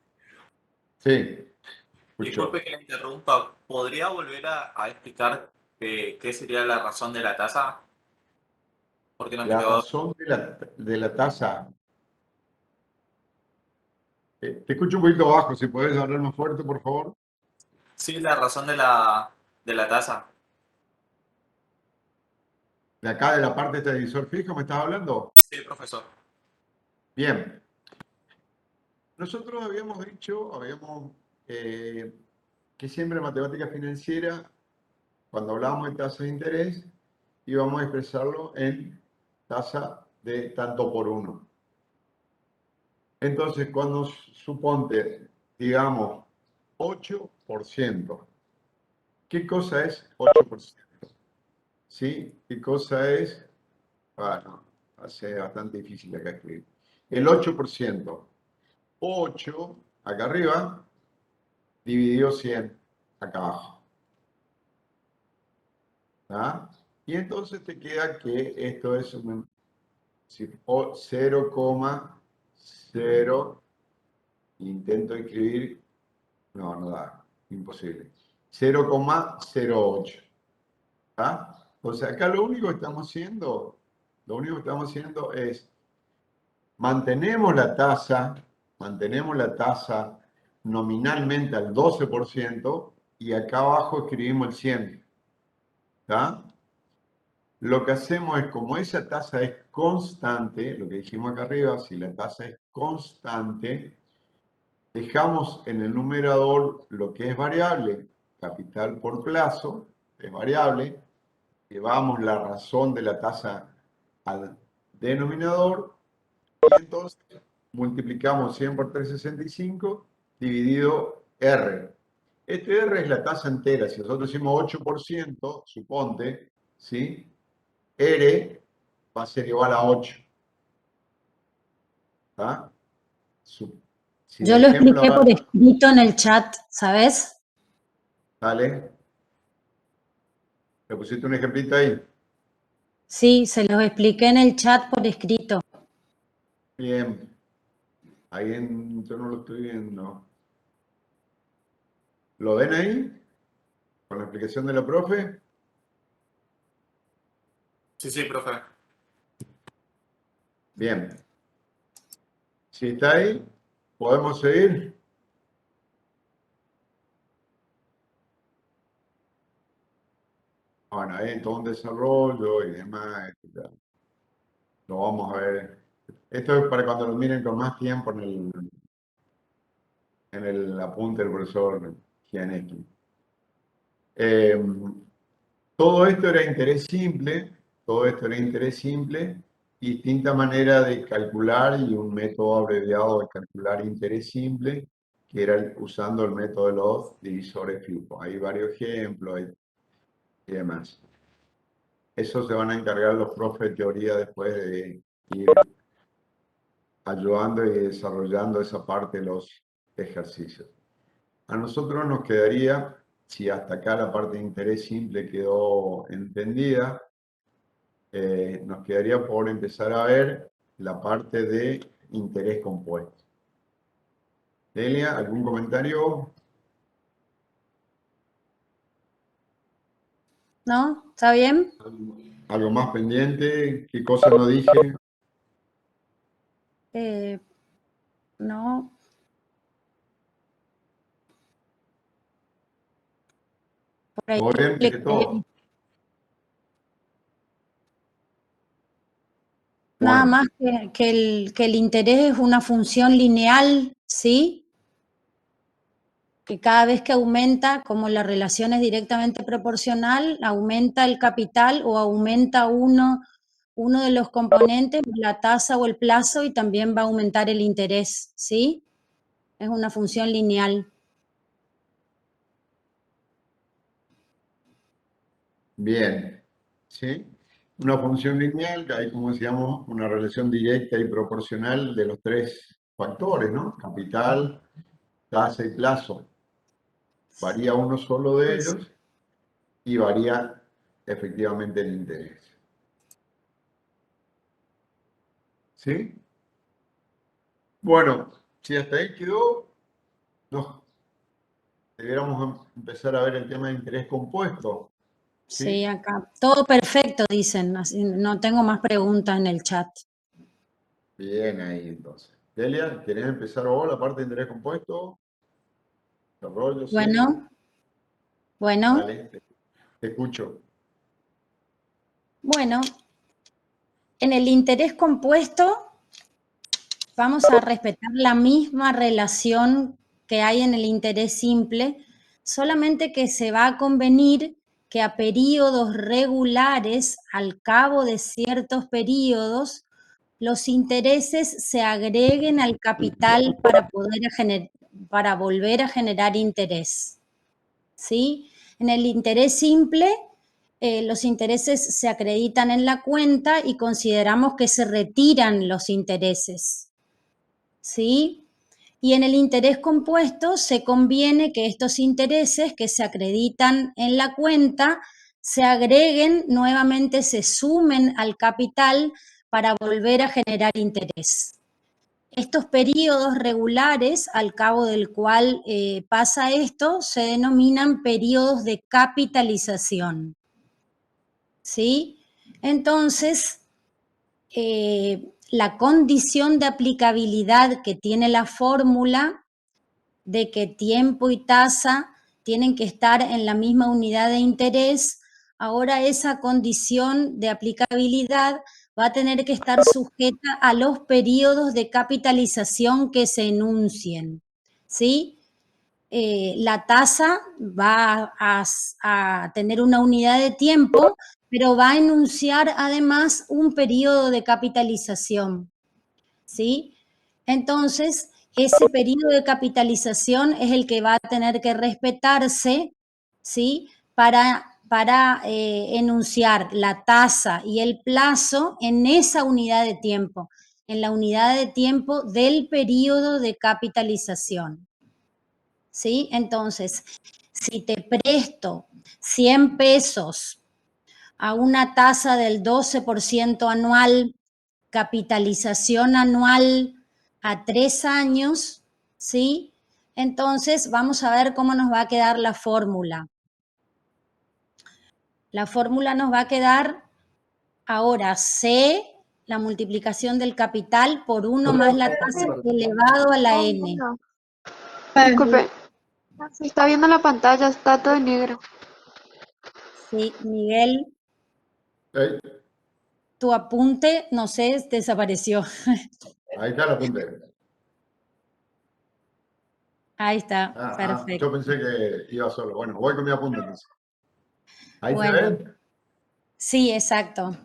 Sí. Escucho. disculpe que le interrumpa. ¿Podría volver a explicar qué sería la razón de la tasa? Porque no me La quedó. razón de la tasa. Te escucho un poquito bajo, si puedes hablar más fuerte, por favor. Sí, la razón de la tasa. De acá, de la parte de este divisor fijo, ¿me estás hablando? Sí, profesor. Bien. Nosotros habíamos dicho, que siempre en matemática financiera, cuando hablábamos de tasa de interés, íbamos a expresarlo en tasa de tanto por uno. Entonces, cuando suponte, digamos, 8%, ¿qué cosa es 8%? ¿Sí? ¿Qué cosa es? Bueno, hace bastante difícil acá escribir. El 8%. 8, acá arriba, dividido 100, acá abajo. ¿Tá? Y entonces te queda que esto es 0,0, intento escribir, no da, imposible. 0,08. ¿Tá? O sea, acá lo único que estamos haciendo es mantenemos la tasa nominalmente al 12% y acá abajo escribimos el 100. ¿Tá? Lo que hacemos es, como esa tasa es constante, lo que dijimos acá arriba, si la tasa es constante, dejamos en el numerador lo que es variable, capital por plazo, es variable, llevamos la razón de la tasa al denominador y entonces multiplicamos 100 por 365 dividido R. Este R es la tasa entera. Si nosotros decimos 8%, suponte, ¿sí? R va a ser igual a 8. ¿Tá? Si Yo el lo ejemplo expliqué por ahora, escrito en el chat, ¿sabes? ¿vale? ¿Le pusiste un ejemplito ahí? Sí, se los expliqué en el chat por escrito. Bien. Ahí yo no lo estoy viendo. ¿Lo ven ahí? Con la explicación de la profe. Sí, profe. Bien. Si está ahí, podemos seguir. Bueno, hay todo un desarrollo y demás. Lo vamos a ver. Esto es para cuando lo miren con más tiempo en el apunte del profesor Gianecki. Todo esto era interés simple, distinta manera de calcular y un método abreviado de calcular interés simple, que era usando el método de los divisores fijos. Hay varios ejemplos y demás. Eso se van a encargar los profes de teoría después de ir ayudando y desarrollando esa parte de los ejercicios. A nosotros nos quedaría, si hasta acá la parte de interés simple quedó entendida, nos quedaría por empezar a ver la parte de interés compuesto. Delia, ¿algún comentario? ¿No? ¿Está bien? ¿Algo más pendiente? ¿Qué cosa no dije? No. Por ahí ¿Todo bien? ¿Dije todo? Nada Bueno, más que el interés es una función lineal, ¿sí? Que cada vez que aumenta, como la relación es directamente proporcional, aumenta el capital o aumenta uno de los componentes, la tasa o el plazo, y también va a aumentar el interés, ¿sí? Es una función lineal. bien. ¿Sí? Una función lineal, que hay, como decíamos, una relación directa y proporcional de los tres factores, ¿no? Capital, tasa y plazo. Varía uno solo de ellos y varía efectivamente el interés. ¿Sí? Bueno, si hasta ahí quedó, deberíamos empezar a ver el tema de interés compuesto. Sí, acá. Todo perfecto, dicen. Así, no tengo más preguntas en el chat. Bien ahí, entonces. Delia, ¿querés empezar vos la parte de interés compuesto? Desarrollo, sí. Bueno. Dale, te escucho. Bueno, en el interés compuesto vamos a respetar la misma relación que hay en el interés simple, solamente que se va a convenir que a periodos regulares, al cabo de ciertos periodos, los intereses se agreguen al capital para volver a generar interés. ¿Sí? En el interés simple, los intereses se acreditan en la cuenta y consideramos que se retiran los intereses. ¿Sí? Y en el interés compuesto se conviene que estos intereses que se acreditan en la cuenta se agreguen, nuevamente se sumen al capital para volver a generar interés. Estos periodos regulares, al cabo del cual pasa esto, se denominan periodos de capitalización. ¿Sí? Entonces, la condición de aplicabilidad que tiene la fórmula de que tiempo y tasa tienen que estar en la misma unidad de interés, ahora esa condición de aplicabilidad va a tener que estar sujeta a los periodos de capitalización que se enuncien, ¿sí? La tasa va a tener una unidad de tiempo, pero va a enunciar además un periodo de capitalización, ¿sí? Entonces, ese periodo de capitalización es el que va a tener que respetarse, ¿sí? Para enunciar la tasa y el plazo en esa unidad de tiempo, en la unidad de tiempo del periodo de capitalización. ¿Sí? Entonces, si te presto 100 pesos a una tasa del 12% anual, capitalización anual a 3 años, ¿sí? Entonces, vamos a ver cómo nos va a quedar la fórmula. La fórmula nos va a quedar ahora C la multiplicación del capital por 1 más la tasa elevado a la n. Disculpe, se está viendo la pantalla, está todo en negro. Sí, Miguel, ¿Eh? tu apunte, no sé, desapareció. Ahí está el apunte. Ahí está, Yo perfecto. pensé que iba solo. Bueno, voy con mi apunte entonces. ¿Ahí Bueno. se ve? Sí, exacto.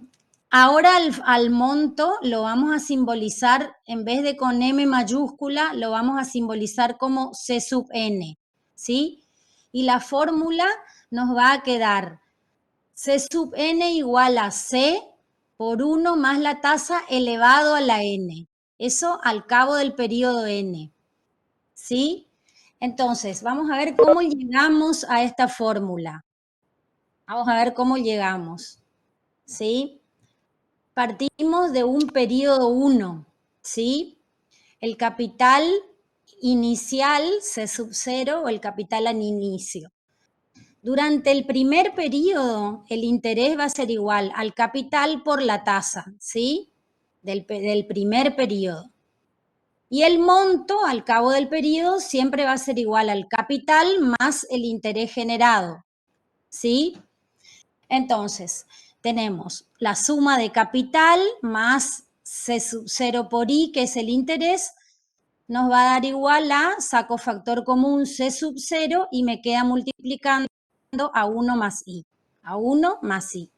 Ahora al monto lo vamos a simbolizar, en vez de con M mayúscula, lo vamos a simbolizar como C sub n, ¿sí? Y la fórmula nos va a quedar C sub n igual a C por 1 más la tasa elevado a la n. Eso al cabo del periodo n, ¿sí? Entonces, vamos a ver cómo llegamos a esta fórmula. Vamos a ver cómo llegamos, ¿sí? Partimos de un periodo 1, ¿sí? El capital inicial, C sub 0, o el capital al inicio. Durante el primer periodo, el interés va a ser igual al capital por la tasa, ¿sí? Del primer periodo. Y el monto al cabo del periodo siempre va a ser igual al capital más el interés generado, ¿sí? Entonces, tenemos la suma de capital más C sub 0 por I, que es el interés, nos va a dar igual a, saco factor común C sub 0 y me queda multiplicando a 1 más I, a 1 más I.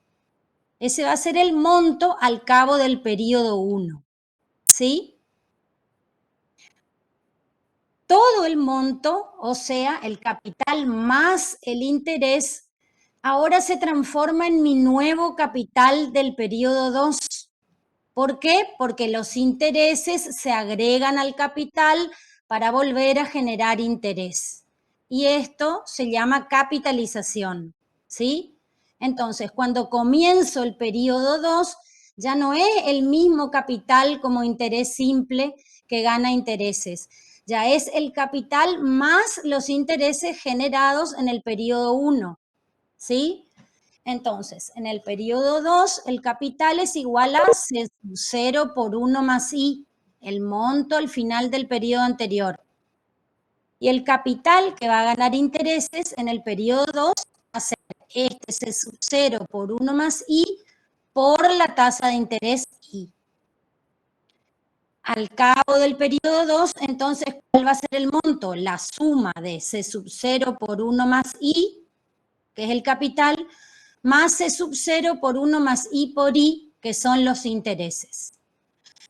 Ese va a ser el monto al cabo del periodo 1, ¿sí? Todo el monto, o sea, el capital más el interés, ahora se transforma en mi nuevo capital del periodo 2. ¿Por qué? Porque los intereses se agregan al capital para volver a generar interés. Y esto se llama capitalización, ¿sí? Entonces, cuando comienzo el periodo 2, ya no es el mismo capital como interés simple que gana intereses. Ya es el capital más los intereses generados en el periodo 1, ¿sí? Entonces, en el periodo 2, el capital es igual a C sub 0 por 1 más I, el monto al final del periodo anterior. Y el capital que va a ganar intereses en el periodo 2 va a ser este C sub 0 por 1 más I por la tasa de interés I. Al cabo del periodo 2, entonces, ¿cuál va a ser el monto? La suma de C sub 0 por 1 más I, que es el capital, más C sub 0 por 1 más I por I, que son los intereses.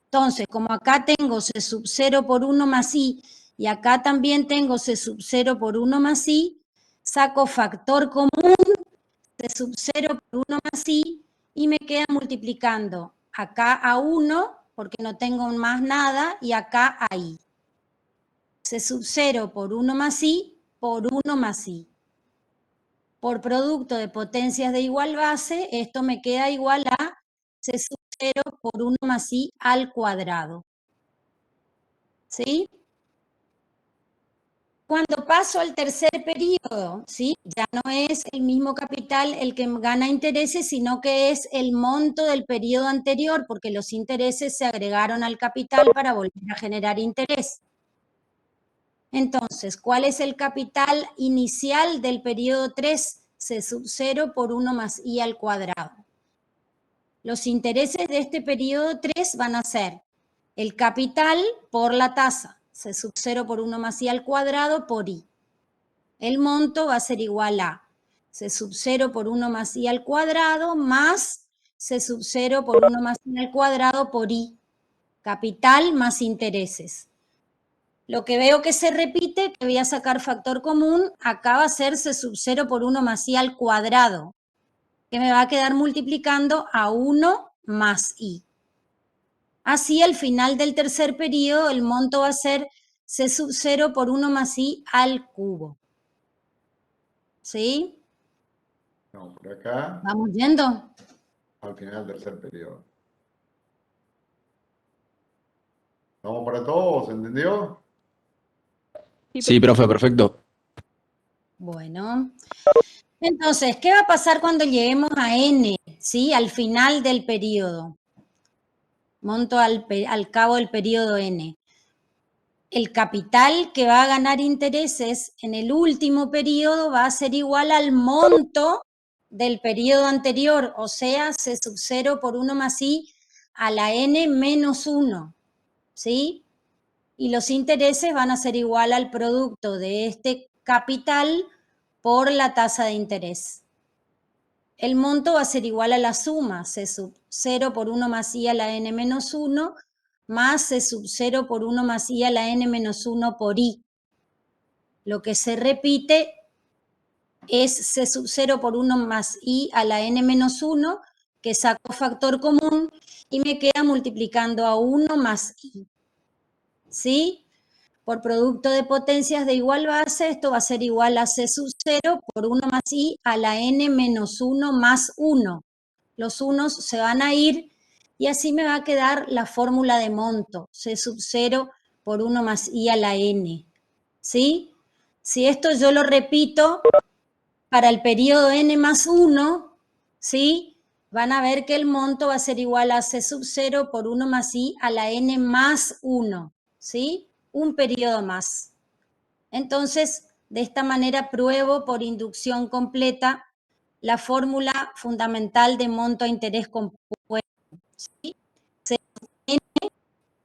Entonces, como acá tengo C sub 0 por 1 más I, y acá también tengo C sub 0 por 1 más I, saco factor común, C sub 0 por 1 más I, y me queda multiplicando acá a 1, porque no tengo más nada, y acá a I. C sub 0 por 1 más I por 1 más I. Por producto de potencias de igual base, esto me queda igual a C sub 0 por 1 más I al cuadrado. ¿Sí? Cuando paso al tercer periodo, ¿sí? Ya no es el mismo capital el que gana intereses, sino que es el monto del periodo anterior, porque los intereses se agregaron al capital para volver a generar interés. Entonces, ¿cuál es el capital inicial del periodo 3? C sub 0 por 1 más I al cuadrado. Los intereses de este periodo 3 van a ser el capital por la tasa, C sub 0 por 1 más I al cuadrado por I. El monto va a ser igual a C sub 0 por 1 más I al cuadrado más C sub 0 por 1 más I al cuadrado por I. Capital más intereses. Lo que veo que se repite, que voy a sacar factor común, acá va a ser C sub 0 por 1 más I al cuadrado, que me va a quedar multiplicando a 1 más I. Así, al final del tercer periodo, el monto va a ser C sub 0 por 1 más I al cubo. ¿Sí? No, por acá, ¿Vamos yendo? al final del tercer periodo. Vamos para todos, ¿entendió? Sí, profe, perfecto. Bueno. Entonces, ¿qué va a pasar cuando lleguemos a N? ¿Sí? Al final del periodo. monto al cabo del periodo N. El capital que va a ganar intereses en el último periodo va a ser igual al monto del periodo anterior, o sea, C sub 0 por 1 más I a la N menos 1, ¿sí? Y los intereses van a ser igual al producto de este capital por la tasa de interés. El monto va a ser igual a la suma, C sub 0 por 1 más I a la N menos 1, más C sub 0 por 1 más I a la N menos 1 por I. Lo que se repite es C sub 0 por 1 más I a la N menos 1, que saco factor común y me queda multiplicando a 1 más I. ¿Sí? Por producto de potencias de igual base, esto va a ser igual a C sub 0 por 1 más I a la N menos 1 más 1. Los unos se van a ir y así me va a quedar la fórmula de monto, C sub 0 por 1 más I a la N. ¿Sí? Si esto yo lo repito para el periodo N más 1, ¿sí? Van a ver que el monto va a ser igual a C sub 0 por 1 más I a la N más 1, ¿sí? Un periodo más. Entonces, de esta manera pruebo por inducción completa la fórmula fundamental de monto a interés compuesto, ¿sí? C N,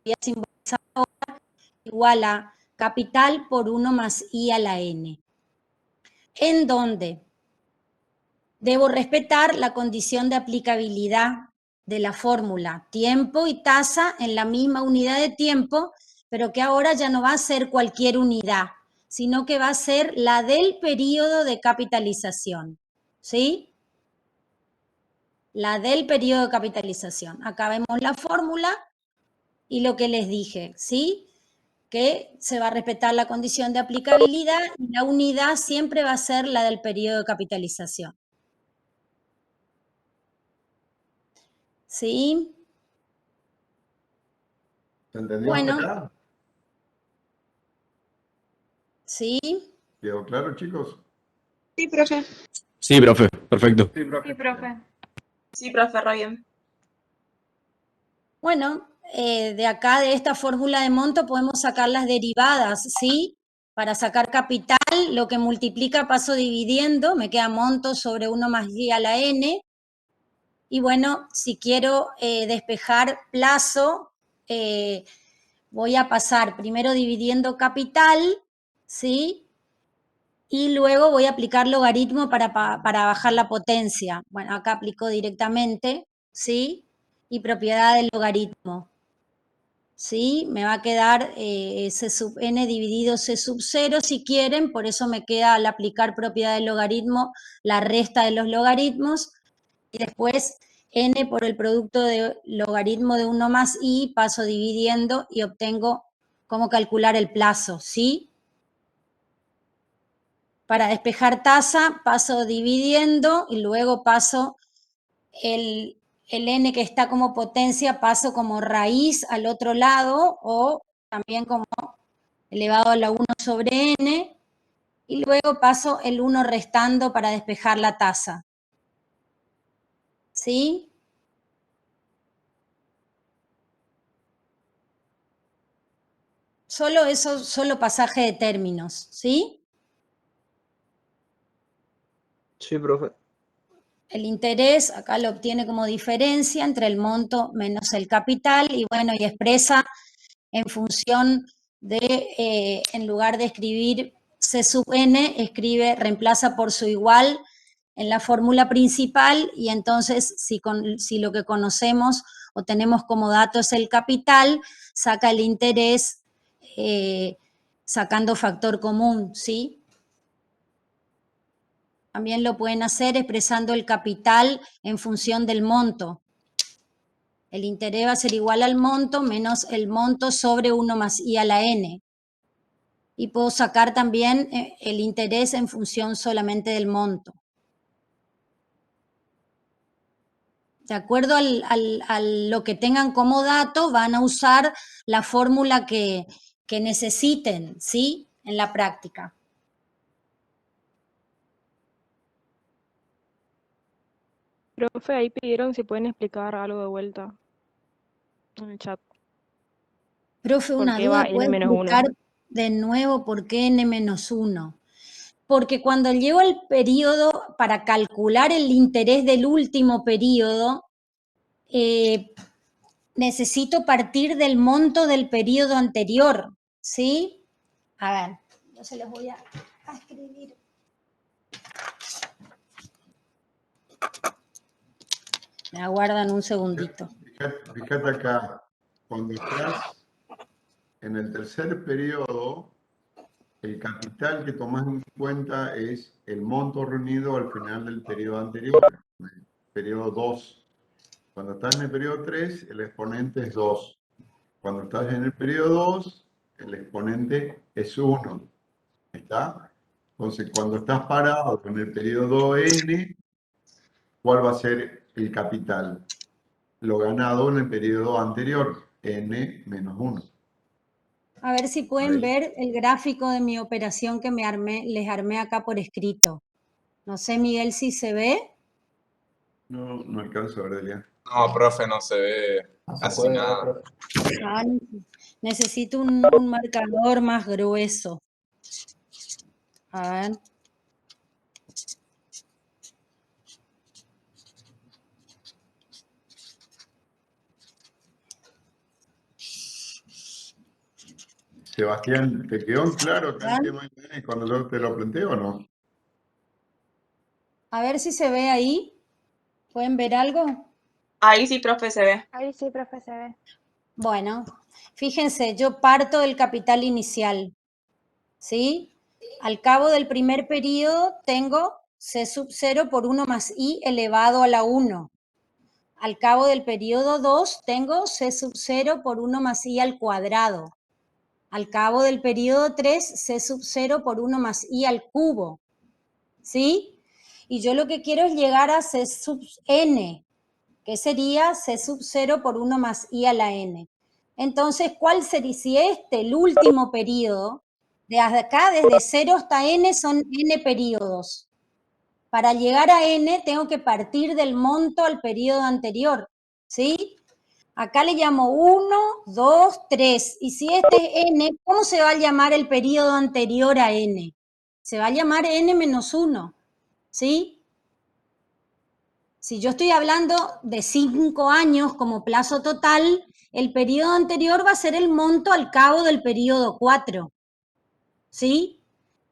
voy a simbolizar ahora, igual a capital por 1 más I a la N. En donde debo respetar la condición de aplicabilidad de la fórmula, tiempo y tasa en la misma unidad de tiempo, pero que ahora ya no va a ser cualquier unidad, sino que va a ser la del periodo de capitalización, ¿sí? La del periodo de capitalización. Acá vemos la fórmula y lo que les dije, ¿sí? Que se va a respetar la condición de aplicabilidad y la unidad siempre va a ser la del periodo de capitalización. ¿Sí? ¿Se entendió hasta acá? ¿Sí? ¿Quedó claro, chicos? Sí, profe. Sí, profe, perfecto. Sí, profe. Sí, profe. Sí, profe, re bien. Bueno, de acá, de esta fórmula de monto, podemos sacar las derivadas, ¿sí? Para sacar capital, lo que multiplica paso dividiendo, me queda monto sobre 1 más I a la N. Y bueno, si quiero despejar plazo, voy a pasar primero dividiendo capital, ¿sí? Y luego voy a aplicar logaritmo para bajar la potencia. Bueno, acá aplico directamente, ¿sí? Y propiedad del logaritmo. ¿Sí? Me va a quedar C sub n dividido C sub 0 si quieren, por eso me queda al aplicar propiedad del logaritmo la resta de los logaritmos y después n por el producto de logaritmo de 1 más i, paso dividiendo y obtengo cómo calcular el plazo, ¿sí? Para despejar tasa paso dividiendo y luego paso el n que está como potencia, paso como raíz al otro lado o también como elevado a la 1 sobre n y luego paso el 1 restando para despejar la tasa. ¿Sí? Solo eso, solo pasaje de términos, ¿sí? Sí, profe. El interés acá lo obtiene como diferencia entre el monto menos el capital y bueno, y expresa en función de, en lugar de escribir C sub n, reemplaza por su igual en la fórmula principal y entonces si lo que conocemos o tenemos como dato es el capital, saca el interés sacando factor común, ¿sí? También lo pueden hacer expresando el capital en función del monto. El interés va a ser igual al monto menos el monto sobre 1 más i a la n. Y puedo sacar también el interés en función solamente del monto. De acuerdo a lo que tengan como dato, van a usar la fórmula que necesiten, ¿sí? En la práctica. Profe, ahí pidieron si pueden explicar algo de vuelta. En el chat. Profe, ¿Por una qué va duda, ¿puede n-1? explicar de nuevo por qué n-1? Porque cuando llego al periodo, para calcular el interés del último periodo, necesito partir del monto del periodo anterior, ¿sí? A ver, yo se los voy a escribir. Me aguardan un segundito. Fíjate acá, cuando estás en el tercer periodo, el capital que tomas en cuenta es el monto reunido al final del periodo anterior, el periodo 2. Cuando estás en el periodo 3, el exponente es 2. Cuando estás en el periodo 2, el exponente es 1. ¿Está? Entonces, cuando estás parado en el periodo n, ¿cuál va a ser el capital? Lo ganado en el periodo anterior, n menos 1. A ver si pueden Ahí. ver el gráfico de mi operación que les armé acá por escrito. No sé, Miguel, si se ve. No alcanzo a ver, Delia. No, profe, no se ve casi nada. Ah, necesito un marcador más grueso. A ver. Sebastián, ¿te quedó claro acá el tema de cuando yo te lo planteo o no? A ver si se ve ahí. ¿Pueden ver algo? Ahí sí, profe, se ve. Ahí sí, profe, se ve. Bueno, fíjense, yo parto del capital inicial, ¿sí? Al cabo del primer periodo tengo C sub 0 por 1 más I elevado a la 1. Al cabo del periodo 2 tengo C sub 0 por 1 más I al cuadrado. Al cabo del periodo 3, C sub 0 por 1 más I al cubo, ¿sí? Y yo lo que quiero es llegar a C sub n, que sería C sub 0 por 1 más I a la n. Entonces, ¿cuál sería? Si el último periodo, de acá desde 0 hasta n son n periodos. Para llegar a n tengo que partir del monto al periodo anterior, ¿sí? Acá le llamo 1, 2, 3. Y si este es n, ¿cómo se va a llamar el periodo anterior a n? Se va a llamar n menos 1, ¿sí? Si yo estoy hablando de 5 años como plazo total, el periodo anterior va a ser el monto al cabo del periodo 4, ¿sí?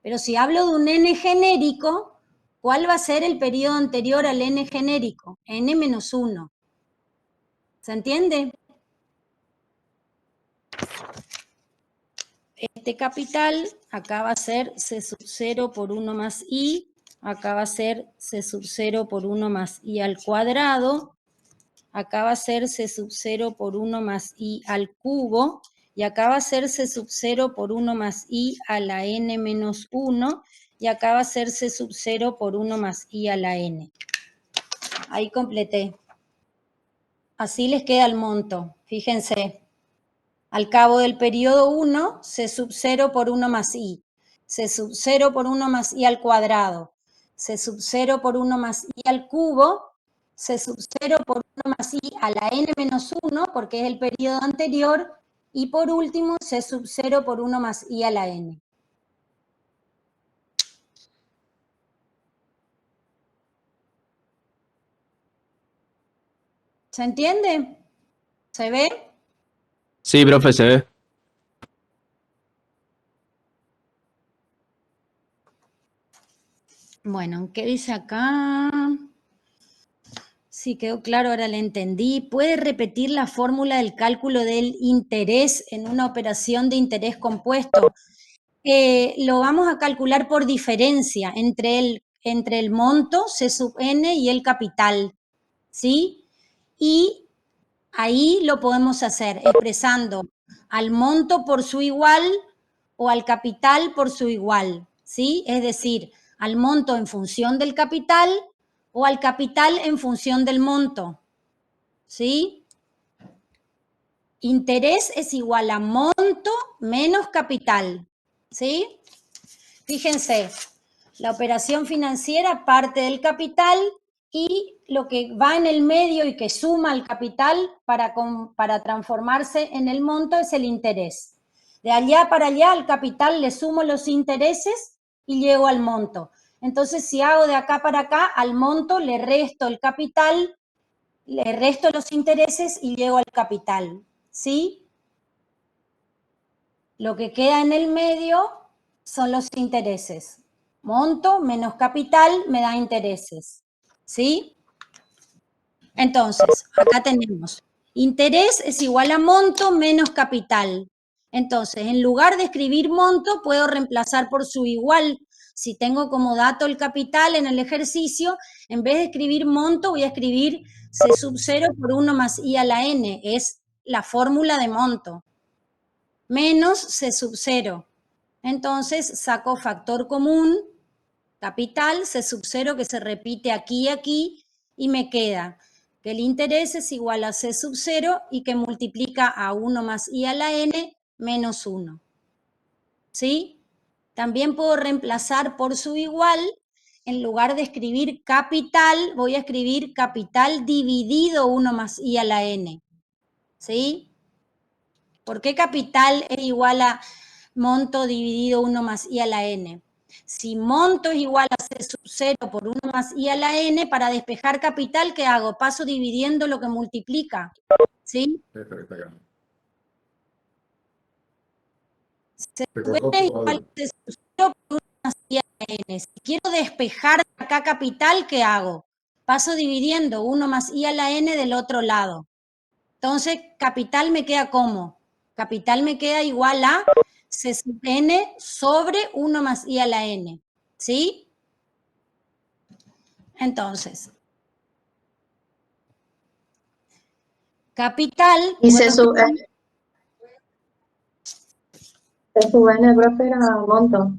Pero si hablo de un n genérico, ¿cuál va a ser el periodo anterior al n genérico? n menos 1. ¿Se entiende? Este capital acá va a ser C sub 0 por 1 más I, acá va a ser C sub 0 por 1 más I al cuadrado, acá va a ser C sub 0 por 1 más I al cubo, y acá va a ser C sub 0 por 1 más I a la n menos 1, y acá va a ser C sub 0 por 1 más I a la n. Ahí completé. Así les queda el monto, fíjense. Al cabo del periodo 1, C sub 0 por 1 más I. C sub 0 por 1 más I al cuadrado. C sub 0 por 1 más I al cubo. C sub 0 por 1 más I a la n menos 1, porque es el periodo anterior. Y por último, C sub 0 por 1 más I a la n. ¿Se entiende? ¿Se ve? Sí, profe, se ve. Bueno, ¿qué dice acá? Sí, quedó claro, ahora le entendí. ¿Puede repetir la fórmula del cálculo del interés en una operación de interés compuesto? Lo vamos a calcular por diferencia entre el monto, C sub n, y el capital, ¿sí? Y ahí lo podemos hacer expresando al monto por su igual o al capital por su igual, ¿sí? Es decir, al monto en función del capital o al capital en función del monto, ¿sí? Interés es igual a monto menos capital, ¿sí? Fíjense, la operación financiera parte del capital y lo que va en el medio y que suma al capital para transformarse en el monto es el interés. De allá para allá al capital le sumo los intereses y llego al monto. Entonces, si hago de acá para acá, al monto le resto el capital, le resto los intereses y llego al capital, ¿sí? Lo que queda en el medio son los intereses. Monto menos capital me da intereses, ¿sí? Entonces, acá tenemos, interés es igual a monto menos capital. Entonces, en lugar de escribir monto, puedo reemplazar por su igual. Si tengo como dato el capital en el ejercicio, en vez de escribir monto, voy a escribir C sub 0 por 1 más I a la N. Es la fórmula de monto. Menos C sub 0. Entonces, saco factor común, capital, C sub 0 que se repite aquí y aquí, y me queda que el interés es igual a C sub 0 y que multiplica a 1 más I a la N menos 1. ¿Sí? También puedo reemplazar por su igual, en lugar de escribir capital, voy a escribir capital dividido 1 más I a la N. ¿Sí? ¿Por qué capital es igual a monto dividido 1 más I a la N? Si monto es igual a C sub 0 por 1 más I a la N, para despejar capital, ¿qué hago? Paso dividiendo lo que multiplica. ¿Sí? C sub N es igual a C sub 0 por 1 más I a la N. Si quiero despejar acá capital, ¿qué hago? Paso dividiendo 1 más I a la N del otro lado. Entonces, capital me queda ¿cómo? Capital me queda igual a C sub N sobre 1 más I a la N. ¿Sí? Entonces, capital... Y C sub N. C sub N, profe, era monto.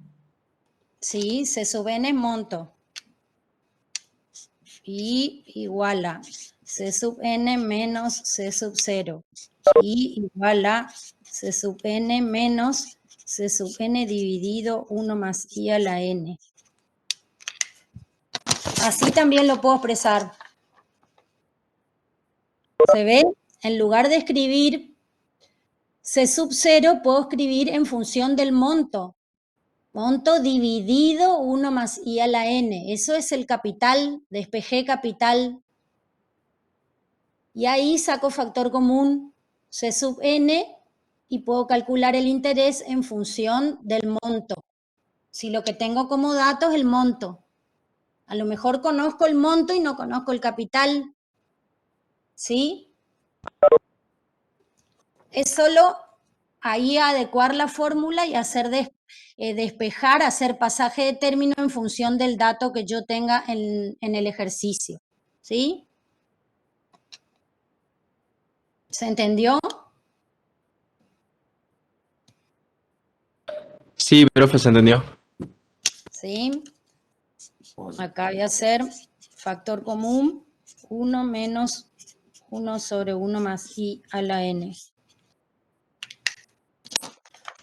Sí, C sub N es monto. Y igual a C sub N menos C sub 0. Y igual a C sub N menos C sub N dividido 1 más I a la N. Así también lo puedo expresar. ¿Se ve? En lugar de escribir C sub 0, puedo escribir en función del monto. Monto dividido 1 más I a la N. Eso es el capital, despejé capital. Y ahí saco factor común C sub N y puedo calcular el interés en función del monto. Si lo que tengo como dato es el monto. A lo mejor conozco el monto y no conozco el capital. ¿Sí? Es solo ahí adecuar la fórmula y hacer despejar, hacer pasaje de término en función del dato que yo tenga en el ejercicio. ¿Sí? ¿Se entendió? Sí, profe, se entendió. ¿Sí? Acá voy a hacer factor común 1 menos 1 sobre 1 más I a la N.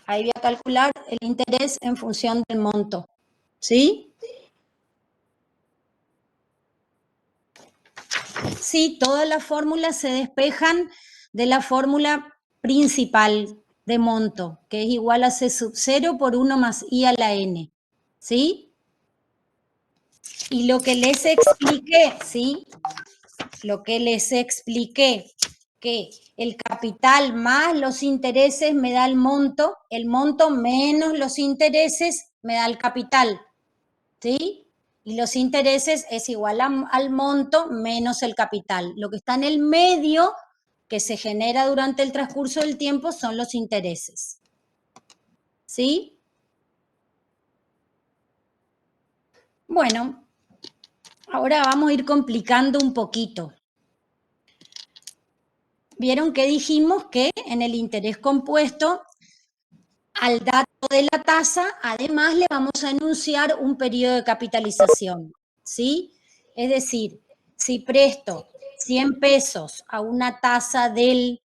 Ahí voy a calcular el interés en función del monto. ¿Sí? Sí, todas las fórmulas se despejan de la fórmula principal de monto, que es igual a C sub 0 por 1 más I a la N. ¿Sí? Y lo que les expliqué, ¿sí? Lo que les expliqué, que el capital más los intereses me da el monto menos los intereses me da el capital, ¿sí? Y los intereses es igual al monto menos el capital. Lo que está en el medio que se genera durante el transcurso del tiempo son los intereses. ¿Sí? Bueno, ahora vamos a ir complicando un poquito. Vieron que dijimos que en el interés compuesto, al dato de la tasa, además le vamos a enunciar un periodo de capitalización, ¿sí? Es decir, si presto 100 pesos a una tasa del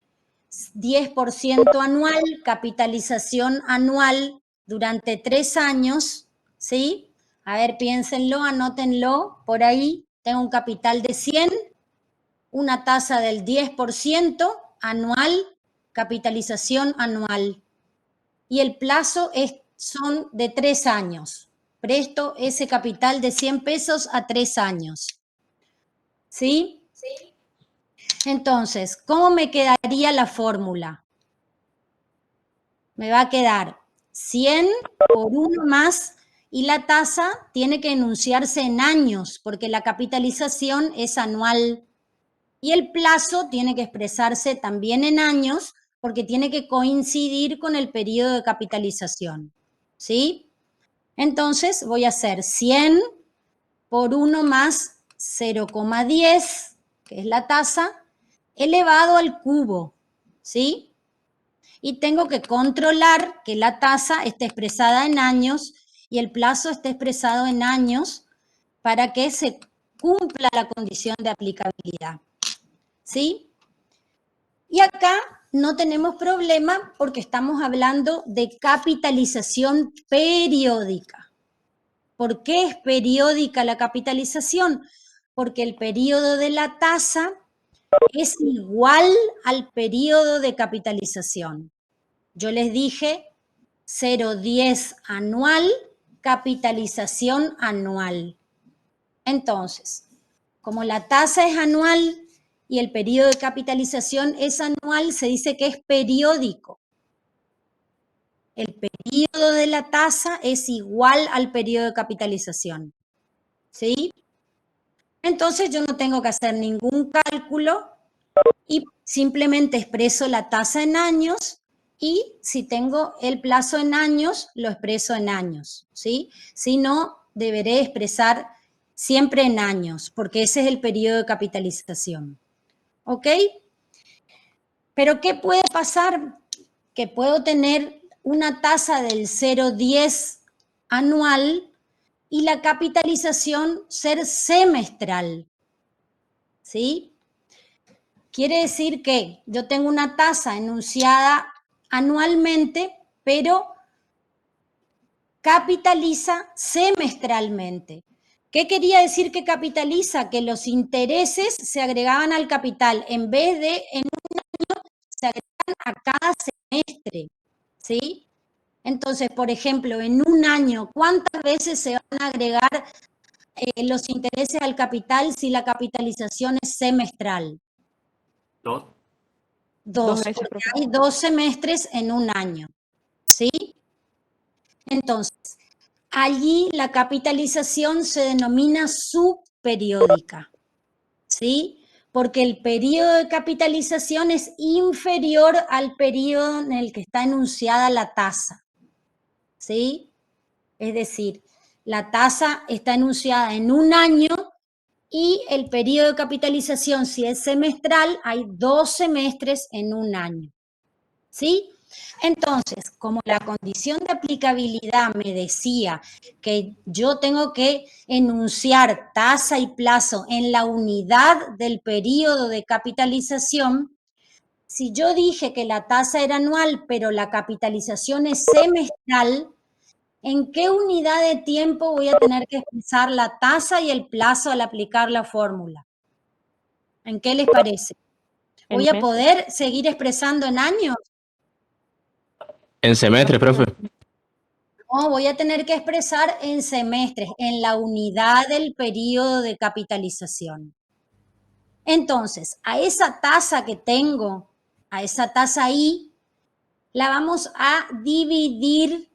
10% anual, capitalización anual durante 3 años, ¿sí? A ver, piénsenlo, anótenlo por ahí. tengo un capital de 100, una tasa del 10% anual, capitalización anual. Y el plazo son de 3 años. Presto ese capital de 100 pesos a 3 años. ¿Sí? Entonces, ¿cómo me quedaría la fórmula? Me va a quedar 100 por 1 más, y la tasa tiene que enunciarse en años, porque la capitalización es anual. Y el plazo tiene que expresarse también en años, porque tiene que coincidir con el periodo de capitalización. ¿Sí? Entonces voy a hacer 100 por 1 más 0,10, que es la tasa, elevado al cubo. ¿Sí? Y tengo que controlar que la tasa esté expresada en años y el plazo esté expresado en años para que se cumpla la condición de aplicabilidad. ¿Sí? Y acá no tenemos problema porque estamos hablando de capitalización periódica. ¿Por qué es periódica la capitalización? Porque el periodo de la tasa es igual al periodo de capitalización. Yo les dije 0,10 anual, capitalización anual. Entonces, como la tasa es anual y el periodo de capitalización es anual, se dice que es periódico. El periodo de la tasa es igual al periodo de capitalización. ¿Sí? Entonces yo no tengo que hacer ningún cálculo y simplemente expreso la tasa en años, y si tengo el plazo en años, lo expreso en años, ¿sí? Si no, deberé expresar siempre en años, porque ese es el periodo de capitalización. ¿Ok? Pero ¿qué puede pasar? Que puedo tener una tasa del 0,10 anual y la capitalización ser semestral. ¿Sí? Quiere decir que yo tengo una tasa enunciada anualmente, pero capitaliza semestralmente. ¿Qué quería decir que capitaliza? Que los intereses se agregaban al capital, en vez de en un año se agregan a cada semestre, ¿sí? Entonces, por ejemplo, en un año, ¿cuántas veces se van a agregar los intereses al capital si la capitalización es semestral? 2. 2 veces, Porque profe. hay 2 semestres en un año, ¿sí? Entonces, allí la capitalización se denomina subperiódica, ¿sí? Porque el periodo de capitalización es inferior al periodo en el que está enunciada la tasa, ¿sí? Es decir, la tasa está enunciada en un año y el periodo de capitalización, si es semestral, hay 2 semestres en un año, ¿sí? Entonces, como la condición de aplicabilidad me decía que yo tengo que enunciar tasa y plazo en la unidad del periodo de capitalización, si yo dije que la tasa era anual, pero la capitalización es semestral, ¿en qué unidad de tiempo voy a tener que expresar la tasa y el plazo al aplicar la fórmula? ¿En qué les parece? ¿Voy a poder seguir expresando en años? En semestres, profe. No, voy a tener que expresar en semestres, en la unidad del periodo de capitalización. Entonces, a esa tasa que tengo, a esa tasa I, la vamos a dividir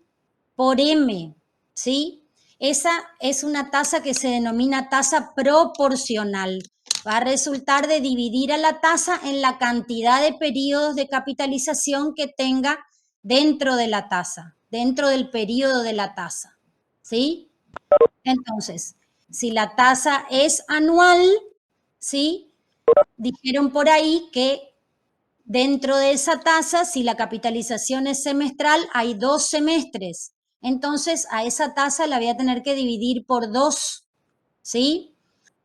por M, ¿sí? Esa es una tasa que se denomina tasa proporcional. Va a resultar de dividir a la tasa en la cantidad de periodos de capitalización que tenga dentro de la tasa, dentro del periodo de la tasa, ¿sí? Entonces, si la tasa es anual, ¿sí? Dijeron por ahí que dentro de esa tasa, si la capitalización es semestral, hay 2 semestres. Entonces, a esa tasa la voy a tener que dividir por 2, ¿sí?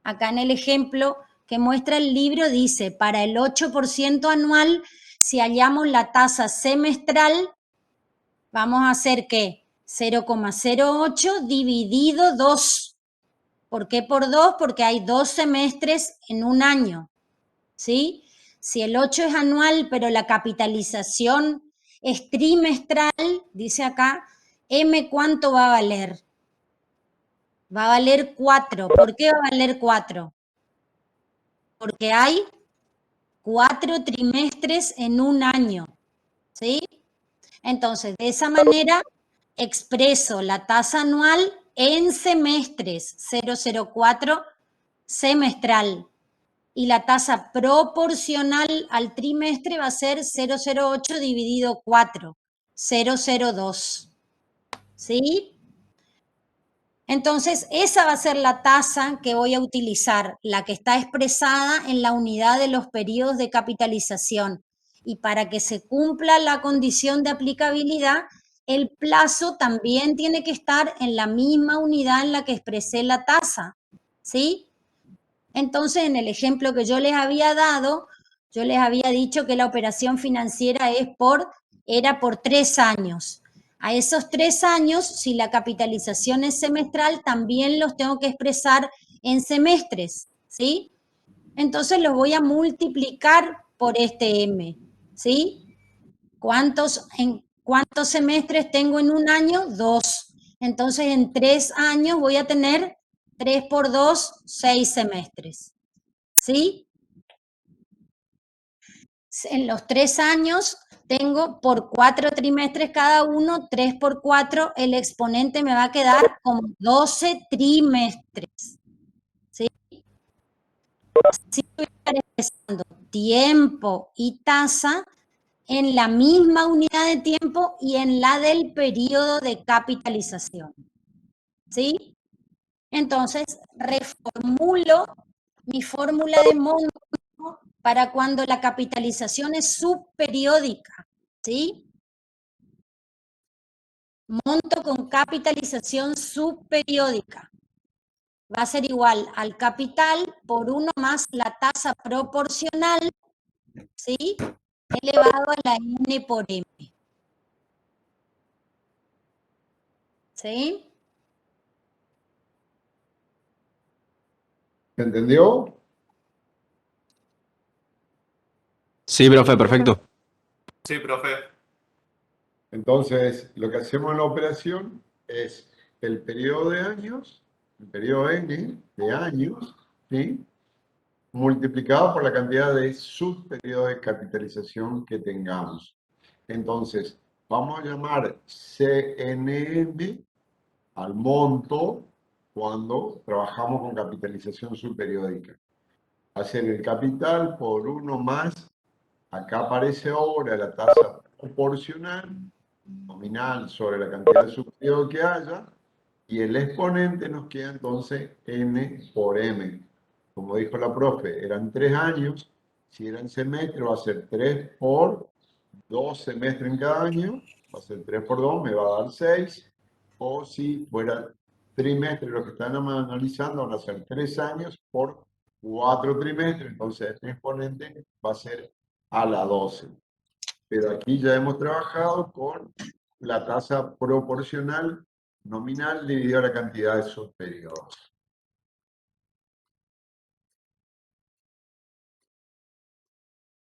Acá en el ejemplo que muestra el libro dice, para el 8% anual, si hallamos la tasa semestral, vamos a hacer ¿qué? 0,08 dividido 2. ¿Por qué por 2? Porque hay 2 semestres en un año, ¿sí? Si el 8 es anual, pero la capitalización es trimestral, dice acá, M, ¿cuánto va a valer? Va a valer 4. ¿Por qué va a valer 4? Porque hay 4 trimestres en un año, ¿sí? Entonces, de esa manera expreso la tasa anual en semestres, 0,04 semestral. Y la tasa proporcional al trimestre va a ser 0,08 dividido 4, 0,02. ¿Sí? Entonces, esa va a ser la tasa que voy a utilizar, la que está expresada en la unidad de los periodos de capitalización. Y para que se cumpla la condición de aplicabilidad, el plazo también tiene que estar en la misma unidad en la que expresé la tasa. ¿Sí? Entonces, en el ejemplo que yo les había dado, yo les había dicho que la operación financiera era por 3 años. A esos 3 años, si la capitalización es semestral, también los tengo que expresar en semestres, ¿sí? Entonces los voy a multiplicar por este M, ¿sí? ¿Cuántos semestres tengo en un año? 2. Entonces en 3 años voy a tener 3 por 2, 6 semestres, ¿sí? En los 3 años tengo por 4 trimestres cada uno, 3 por 4, el exponente me va a quedar como 12 trimestres, ¿sí? Así voy a estar expresando tiempo y tasa en la misma unidad de tiempo y en la del periodo de capitalización, ¿sí? Entonces, reformulo mi fórmula de monto para cuando la capitalización es subperiódica, ¿sí? Monto con capitalización subperiódica va a ser igual al capital por 1 más la tasa proporcional, ¿sí? Elevado a la N por M. ¿Sí? ¿Se entendió? Sí, profe, perfecto. Sí, profe. Entonces, lo que hacemos en la operación es el periodo de años, el periodo N de años, ¿sí? Multiplicado por la cantidad de subperiodos de capitalización que tengamos. Entonces, vamos a llamar CNM al monto cuando trabajamos con capitalización subperiódica. Hacer el capital por 1 más, acá aparece ahora la tasa proporcional, nominal sobre la cantidad de subperiodo que haya, y el exponente nos queda entonces N por M. Como dijo la profe, eran 3 años, si eran semestres va a ser 3 por 2 semestres en cada año, va a ser 3 por 2, me va a dar 6, o si fuera trimestre, lo que están analizando van a ser 3 años por 4 trimestres, entonces este exponente va a ser a la 12. Pero aquí ya hemos trabajado con la tasa proporcional nominal dividido a la cantidad de subperiodos.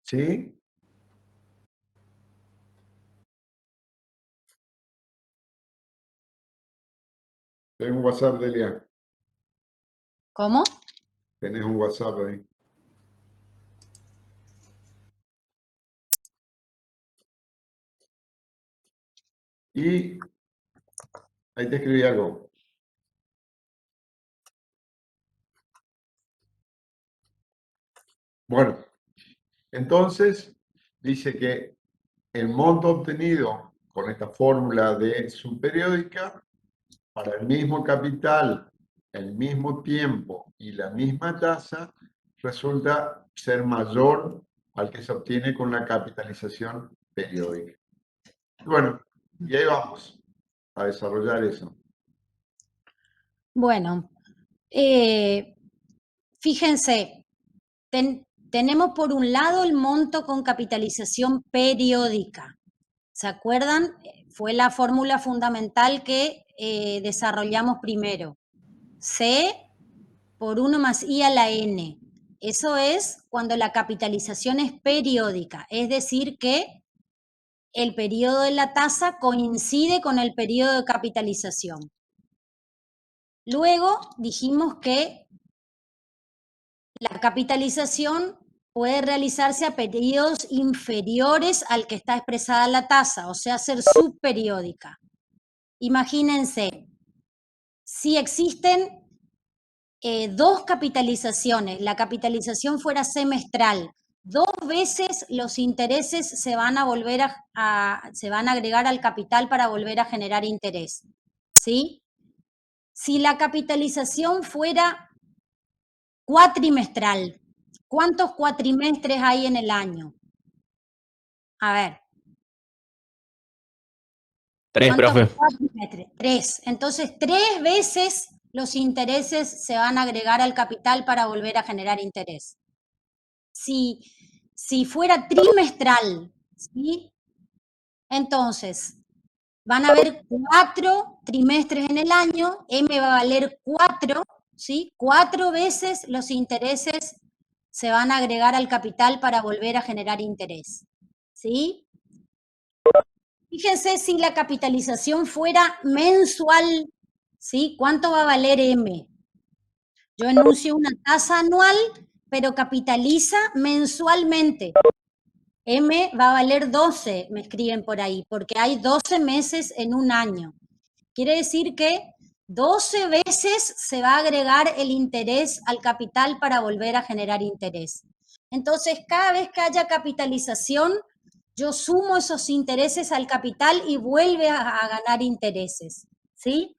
¿Sí? Tengo un WhatsApp, Delia. ¿Cómo? Tenés un WhatsApp ahí. Y ahí te escribí algo. Bueno, entonces dice que el monto obtenido con esta fórmula de subperiódica para el mismo capital, el mismo tiempo y la misma tasa resulta ser mayor al que se obtiene con la capitalización periódica. Bueno, y ahí vamos a desarrollar eso. Bueno, fíjense, tenemos por un lado el monto con capitalización periódica. ¿Se acuerdan? Fue la fórmula fundamental que desarrollamos primero. C por 1 más i a la n. Eso es cuando la capitalización es periódica, es decir que el periodo de la tasa coincide con el periodo de capitalización. Luego dijimos que la capitalización puede realizarse a periodos inferiores al que está expresada la tasa, o sea, ser subperiódica. Imagínense, si existen dos capitalizaciones, la capitalización fuera semestral, 2 veces los intereses se van a volver se van a agregar al capital para volver a generar interés, ¿sí? Si la capitalización fuera cuatrimestral, ¿cuántos cuatrimestres hay en el año? A ver. 3, profe. Cuatrimestres? 3. Entonces, 3 veces los intereses se van a agregar al capital para volver a generar interés. Si fuera trimestral, ¿sí? Entonces, van a haber 4 trimestres en el año, M va a valer 4, ¿sí? 4 veces los intereses se van a agregar al capital para volver a generar interés, ¿sí? Fíjense si la capitalización fuera mensual, ¿sí? ¿Cuánto va a valer M? Yo enuncio una tasa anual, pero capitaliza mensualmente. M va a valer 12, me escriben por ahí, porque hay 12 meses en un año. Quiere decir que 12 veces se va a agregar el interés al capital para volver a generar interés. Entonces, cada vez que haya capitalización, yo sumo esos intereses al capital y vuelve a ganar intereses, ¿sí?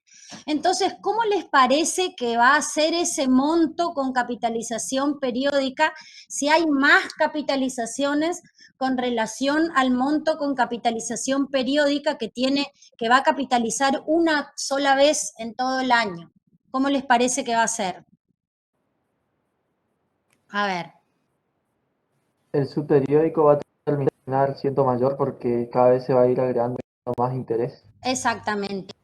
Entonces, ¿cómo les parece que va a ser ese monto con capitalización periódica si hay más capitalizaciones con relación al monto con capitalización periódica que va a capitalizar una sola vez en todo el año? ¿Cómo les parece que va a ser? A ver. El subperiódico va a terminar siendo mayor porque cada vez se va a ir agregando más interés. Exactamente.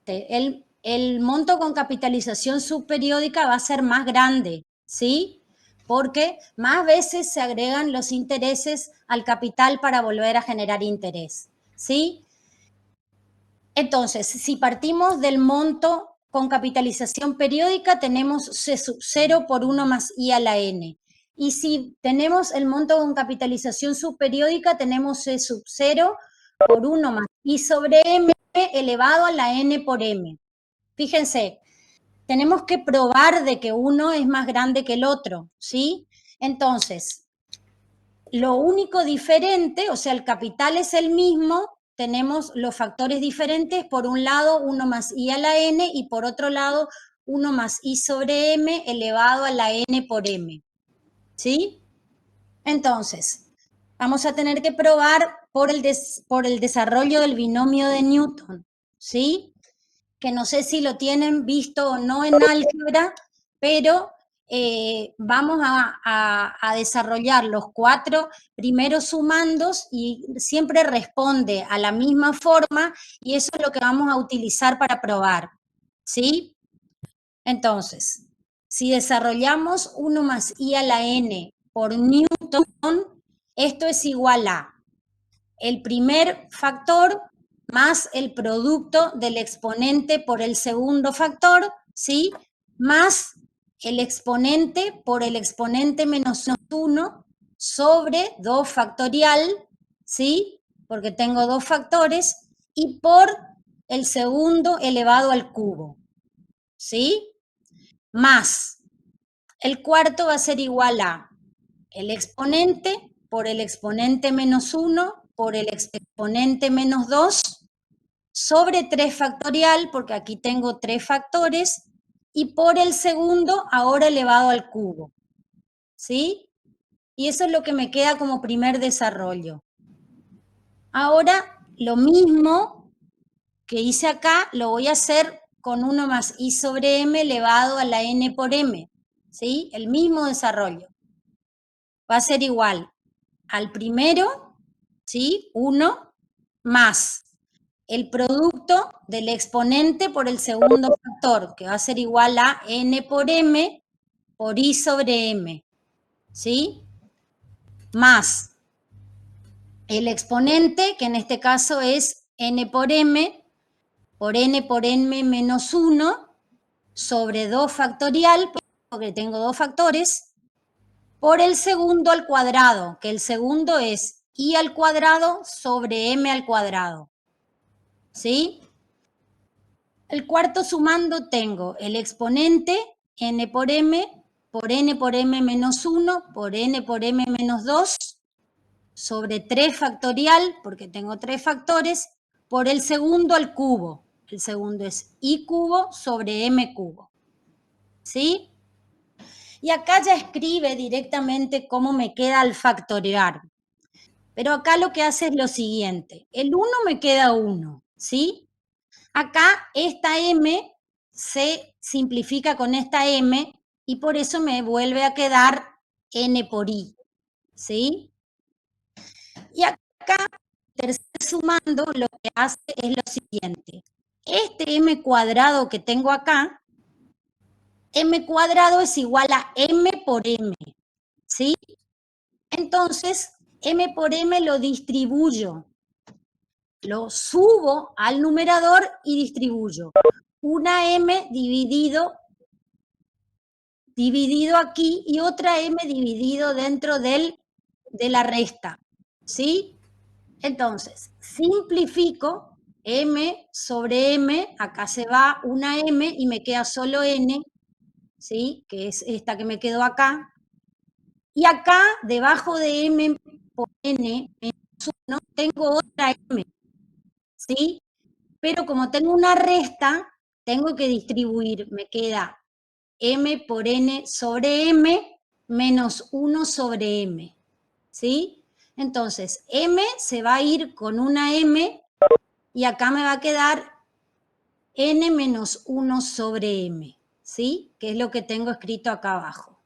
El monto con capitalización subperiódica va a ser más grande, ¿sí? Porque más veces se agregan los intereses al capital para volver a generar interés, ¿sí? Entonces, si partimos del monto con capitalización periódica, tenemos C sub 0 por 1 más I a la N. Y si tenemos el monto con capitalización subperiódica, tenemos C sub 0 por 1 más I sobre M elevado a la N por M. Fíjense, tenemos que probar de que uno es más grande que el otro, ¿sí? Entonces, lo único diferente, o sea, el capital es el mismo, tenemos los factores diferentes, por un lado 1 más I a la N y por otro lado 1 más I sobre M elevado a la N por M, ¿sí? Entonces, vamos a tener que probar por el desarrollo del binomio de Newton, ¿sí? Que no sé si lo tienen visto o no en álgebra, pero vamos a desarrollar los 4 primeros sumandos y siempre responde a la misma forma y eso es lo que vamos a utilizar para probar, ¿sí? Entonces, si desarrollamos 1 más I a la N por Newton, esto es igual a el primer factor más el producto del exponente por el segundo factor, ¿sí? Más el exponente por el exponente menos 1 sobre 2 factorial, ¿sí? Porque tengo 2 factores, y por el segundo elevado al cubo, ¿sí? Más el cuarto va a ser igual a el exponente por el exponente menos 1 por el exponente menos 2 sobre 3 factorial, porque aquí tengo 3 factores, y por el segundo ahora elevado al cubo, ¿sí? Y eso es lo que me queda como primer desarrollo. Ahora, lo mismo que hice acá, lo voy a hacer con 1 más I sobre M elevado a la N por M, ¿sí? El mismo desarrollo. Va a ser igual al primero, ¿sí? 1 más el producto del exponente por el segundo factor, que va a ser igual a N por M, por I sobre M, ¿sí? Más el exponente, que en este caso es n por m menos 1 sobre 2 factorial, porque tengo 2 factores, por el segundo al cuadrado, que el segundo es I al cuadrado sobre M al cuadrado, ¿sí? El cuarto sumando tengo el exponente n por m menos 1 por n por m menos 2 sobre 3 factorial, porque tengo 3 factores, por el segundo al cubo. El segundo es I cubo sobre M cubo. ¿Sí? Y acá ya escribe directamente cómo me queda al factorear. Pero acá lo que hace es lo siguiente. El 1 me queda 1, ¿sí? Acá esta M se simplifica con esta M y por eso me vuelve a quedar N por I, ¿sí? Y acá, tercer sumando, lo que hace es lo siguiente. Este m cuadrado que tengo acá, m cuadrado es igual a m por m, ¿sí? Entonces, m por m lo distribuyo. Lo subo al numerador y distribuyo. Una m dividido aquí y otra m dividido dentro de la resta, ¿sí? Entonces, simplifico m sobre m, acá se va una m y me queda solo n, ¿sí? Que es esta que me quedó acá. Y acá, debajo de m por n menos 1, tengo otra m, ¿sí? Pero como tengo una resta, tengo que distribuir, me queda m por n sobre m menos 1 sobre m, ¿sí? Entonces, m se va a ir con una m y acá me va a quedar n menos 1 sobre m, ¿sí? Que es lo que tengo escrito acá abajo.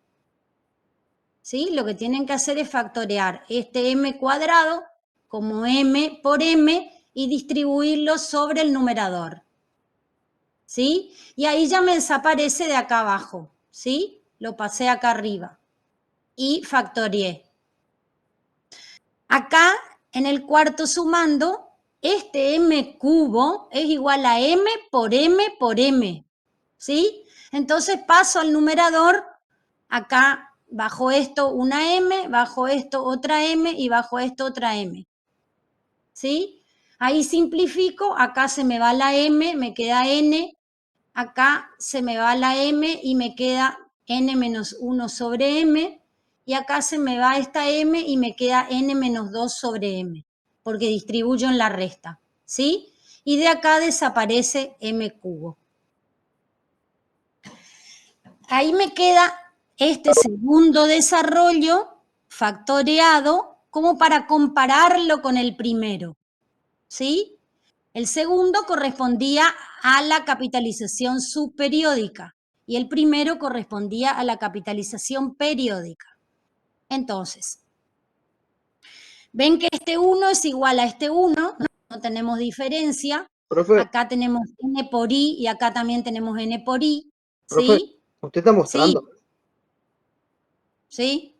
¿Sí? Lo que tienen que hacer es factorear este m cuadrado como m por m y distribuirlo sobre el numerador, ¿sí? Y ahí ya me desaparece de acá abajo, ¿sí? Lo pasé acá arriba y factoreé. Acá, en el cuarto sumando, este m cubo es igual a m por m, ¿sí? Entonces paso al numerador, acá bajo esto una m, bajo esto otra m y bajo esto otra m, ¿sí? Ahí simplifico, acá se me va la m, me queda n, acá se me va la m y me queda n menos 1 sobre m, y acá se me va esta m y me queda n menos 2 sobre m, porque distribuyo en la resta, ¿sí? Y de acá desaparece m cubo. Ahí me queda este segundo desarrollo factoreado como para compararlo con el primero, ¿sí? El segundo correspondía a la capitalización subperiódica y el primero correspondía a la capitalización periódica. Entonces, ven que este 1 es igual a este 1, no tenemos diferencia. Profe, Acá tenemos n por i y acá también tenemos n por i, profe, ¿sí? usted está mostrando, ¿Sí?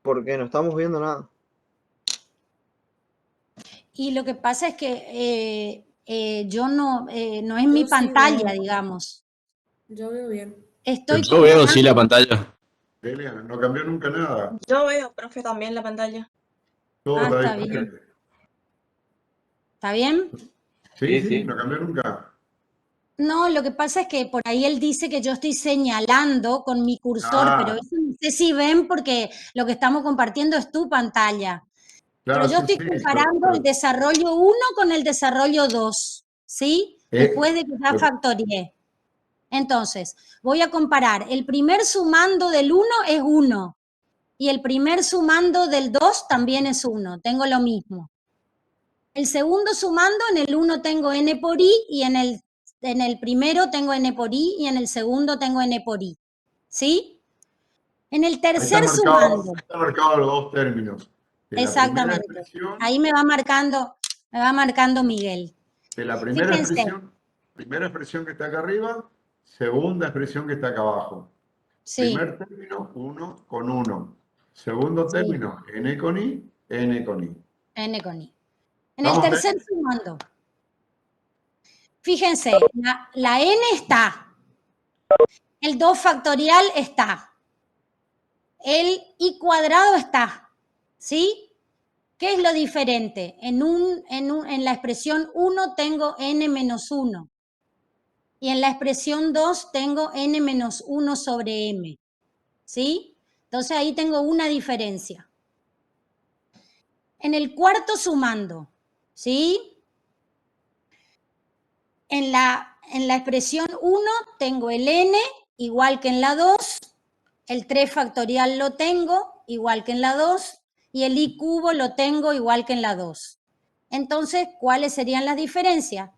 porque no estamos viendo nada. Y lo que pasa es que yo no es mi pantalla, digamos. Yo veo bien. Estoy Yo veo sí la pantalla. Delia, no cambió nunca nada. Yo veo, profe, también la pantalla. Todo está está diferente. bien. ¿Está bien? Sí, no cambió nunca. No, lo que pasa es que por ahí él dice que yo estoy señalando con mi cursor, pero eso no sé si ven porque lo que estamos compartiendo es tu pantalla. Claro, Pero yo sí, estoy comparando pero- el desarrollo 1 con el desarrollo 2, ¿sí? Después de que ya factorié. Entonces, voy a comparar. El primer sumando del 1 es 1 y el primer sumando del 2 también es 1. Tengo lo mismo. El segundo sumando, en el 1 tengo n por i y en el primero tengo n por i y en el segundo tengo n por i. ¿Sí? En el tercer sumando. Ahí está marcado los dos términos. De la Exactamente. primera expresión, Ahí me va marcando Miguel. de la primera Fíjense. expresión que está acá arriba, segunda expresión que está acá abajo. Sí, Primer término, 1 con 1. Segundo Sí. término, n con i, n con i. n con i. En el ¿Estamos tercer sumando, fíjense, la n está, el 2 factorial está, el i cuadrado está, ¿sí? ¿Qué es lo diferente? En la expresión 1 tengo n menos 1 y en la expresión 2 tengo n menos 1 sobre m, ¿sí? Entonces ahí tengo una diferencia. En el cuarto sumando, ¿sí? En la expresión 1 tengo el n igual que en la 2, el 3 factorial lo tengo igual que en la 2 y el i cubo lo tengo igual que en la 2. Entonces, ¿cuáles serían las diferencias?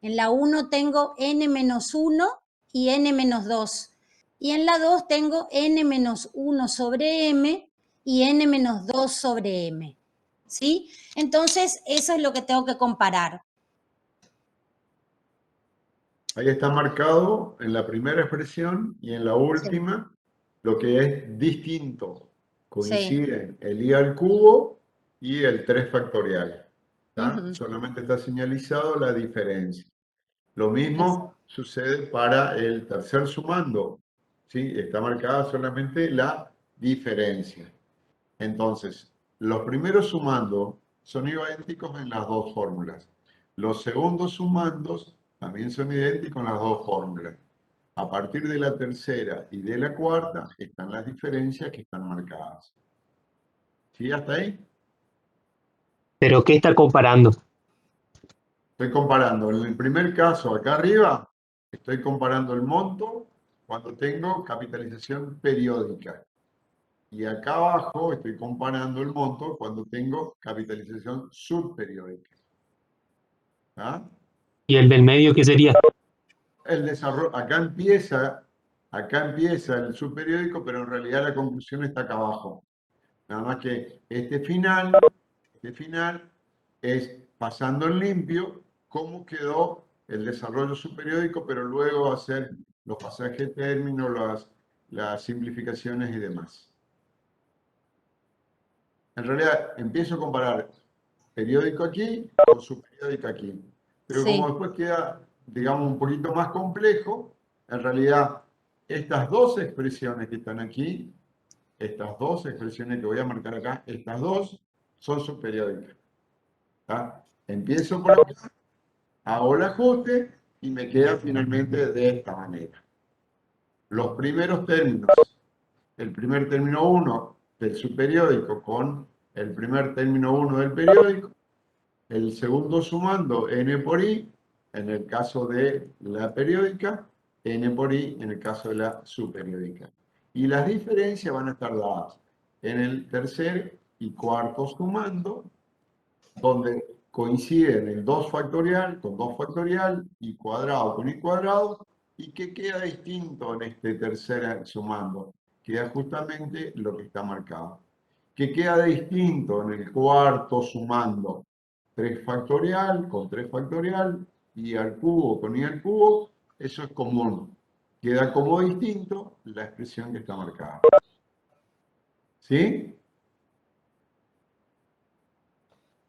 En la 1 tengo n menos 1 y n menos 2. Y en la 2 tengo n menos 1 sobre m y n menos 2 sobre m. ¿Sí? Entonces, eso es lo que tengo que comparar. Ahí está marcado en la primera expresión y en la última lo que es distinto. Coinciden el i al cubo y el 3 factorial. Solamente está señalizado la diferencia. Lo mismo sucede para el tercer sumando. ¿Sí? Está marcada solamente la diferencia. Entonces, los primeros sumandos son idénticos en las dos fórmulas. Los segundos sumandos también son idénticos en las dos fórmulas. A partir de la tercera y de la cuarta están las diferencias que están marcadas. ¿Sí? ¿Hasta ahí? ¿Pero qué está comparando? Estoy comparando. En el primer caso, acá arriba, estoy comparando el monto cuando tengo capitalización periódica. Y acá abajo estoy comparando el monto cuando tengo capitalización subperiódica. ¿Ah? ¿Y el del medio qué sería? El desarrollo, acá empieza el subperiódico, pero en realidad la conclusión está acá abajo. Nada más que este final es pasando en limpio cómo quedó el desarrollo subperiódico, pero luego hacer los pasajes de término, las simplificaciones y demás. En realidad empiezo a comparar periódico aquí con subperiódico aquí. Pero como después queda, digamos, un poquito más complejo, en realidad estas dos expresiones que están aquí, estas dos expresiones que voy a marcar acá, estas dos son subperiódicas. Empiezo por acá, hago el ajuste y me queda finalmente de esta manera. Los primeros términos, el primer término 1 del subperiódico con el primer término 1 del periódico, el segundo sumando n por i en el caso de la periódica, n por i en el caso de la subperiódica. Y las diferencias van a estar dadas en el tercer y cuarto sumando, donde coinciden el 2 factorial con 2 factorial, i cuadrado con i cuadrado, y que queda distinto en este tercer sumando. Queda justamente lo que está marcado. Que queda distinto en el cuarto sumando 3 factorial con 3 factorial, i al cubo con i al cubo, eso es común. Queda como distinto la expresión que está marcada. ¿Sí?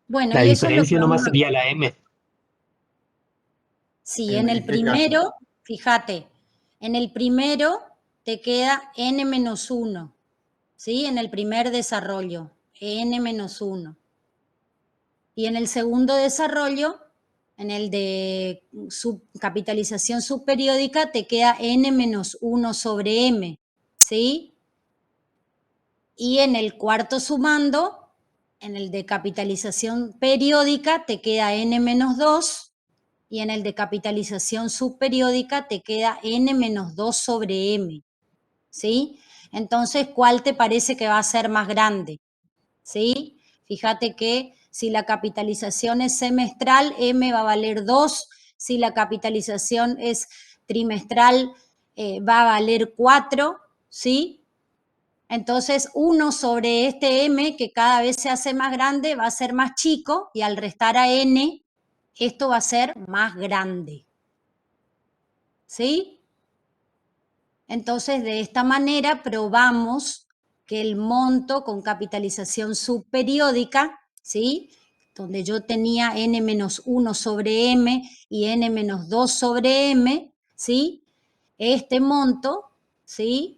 Bueno, La y eso es lo que diferencia nomás vamos a... sería la M. Sí, en el este primero, caso. fíjate, en el primero te queda n menos 1, ¿sí? En el primer desarrollo, n menos 1. Y en el segundo desarrollo, en el de capitalización subperiódica, te queda n menos 1 sobre m, ¿sí? Y en el cuarto sumando, en el de capitalización periódica, te queda n menos 2. Y en el de capitalización subperiódica te queda n menos 2 sobre m, ¿sí? Entonces, ¿cuál te parece que va a ser más grande? ¿Sí? Fíjate que si la capitalización es semestral, m va a valer 2. Si la capitalización es trimestral, va a valer 4, ¿sí? Entonces, 1 sobre este m, que cada vez se hace más grande, va a ser más chico, y al restar a n, esto va a ser más grande. ¿Sí? Entonces, de esta manera probamos que el monto con capitalización subperiódica, ¿sí?, donde yo tenía n-1 sobre m y n-2 sobre m, ¿sí?, este monto, ¿sí?,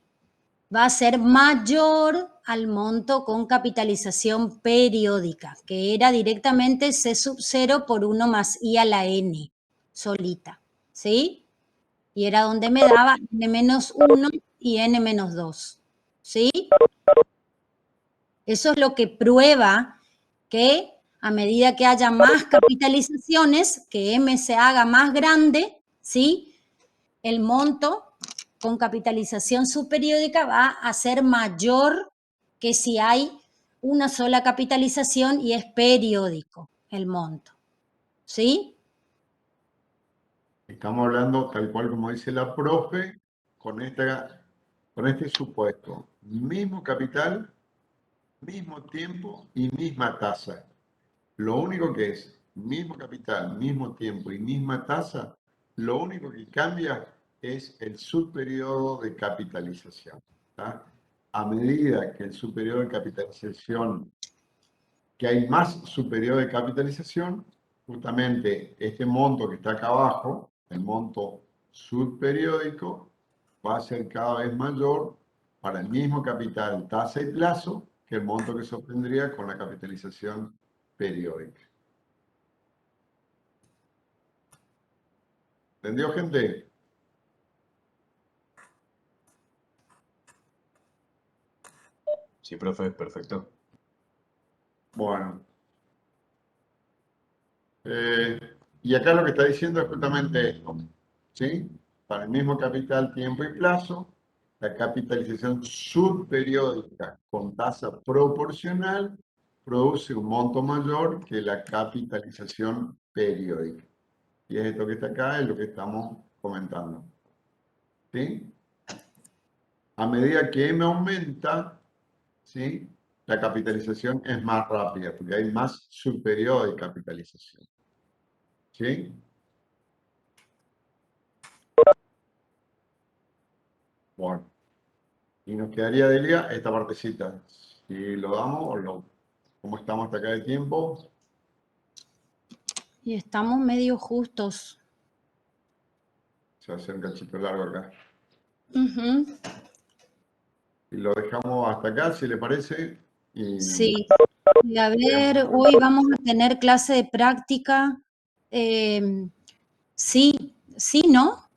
va a ser mayor al monto con capitalización periódica, que era directamente C sub 0 por 1 más I a la n, solita, ¿sí? Y era donde me daba n-1 y n-2, ¿sí? Eso es lo que prueba que a medida que haya más capitalizaciones, que M se haga más grande, ¿sí?, el monto con capitalización subperiódica va a ser mayor que si hay una sola capitalización y es periódico el monto, ¿sí? Estamos hablando tal cual como dice la profe, con este supuesto. Mismo capital, mismo tiempo y misma tasa. Lo único que es mismo capital, mismo tiempo y misma tasa, lo único que cambia es el subperiodo de capitalización. ¿Tá? A medida que el subperiodo de capitalización, que hay más subperiodo de capitalización, justamente este monto que está acá abajo, el monto subperiódico, va a ser cada vez mayor para el mismo capital, tasa y plazo que el monto que se obtendría con la capitalización periódica. ¿Entendió, gente? Sí, profe, perfecto. Bueno. Y acá lo que está diciendo es justamente esto, ¿sí? Para el mismo capital, tiempo y plazo, la capitalización subperiódica con tasa proporcional produce un monto mayor que la capitalización periódica. Y es esto que está acá, es lo que estamos comentando. ¿Sí? A medida que M aumenta, ¿sí?, la capitalización es más rápida, porque hay más subperiodo de capitalización. ¿Sí? Bueno. Y nos quedaría, Delia, esta partecita. Si lo damos o ¿cómo estamos hasta acá de tiempo? Y estamos medio justos. Se va a hacer un cachito largo acá. Uh-huh. Y lo dejamos hasta acá, si le parece. Y Sí. Y a ver, hoy vamos a tener clase de práctica. Sí, sí, ¿no?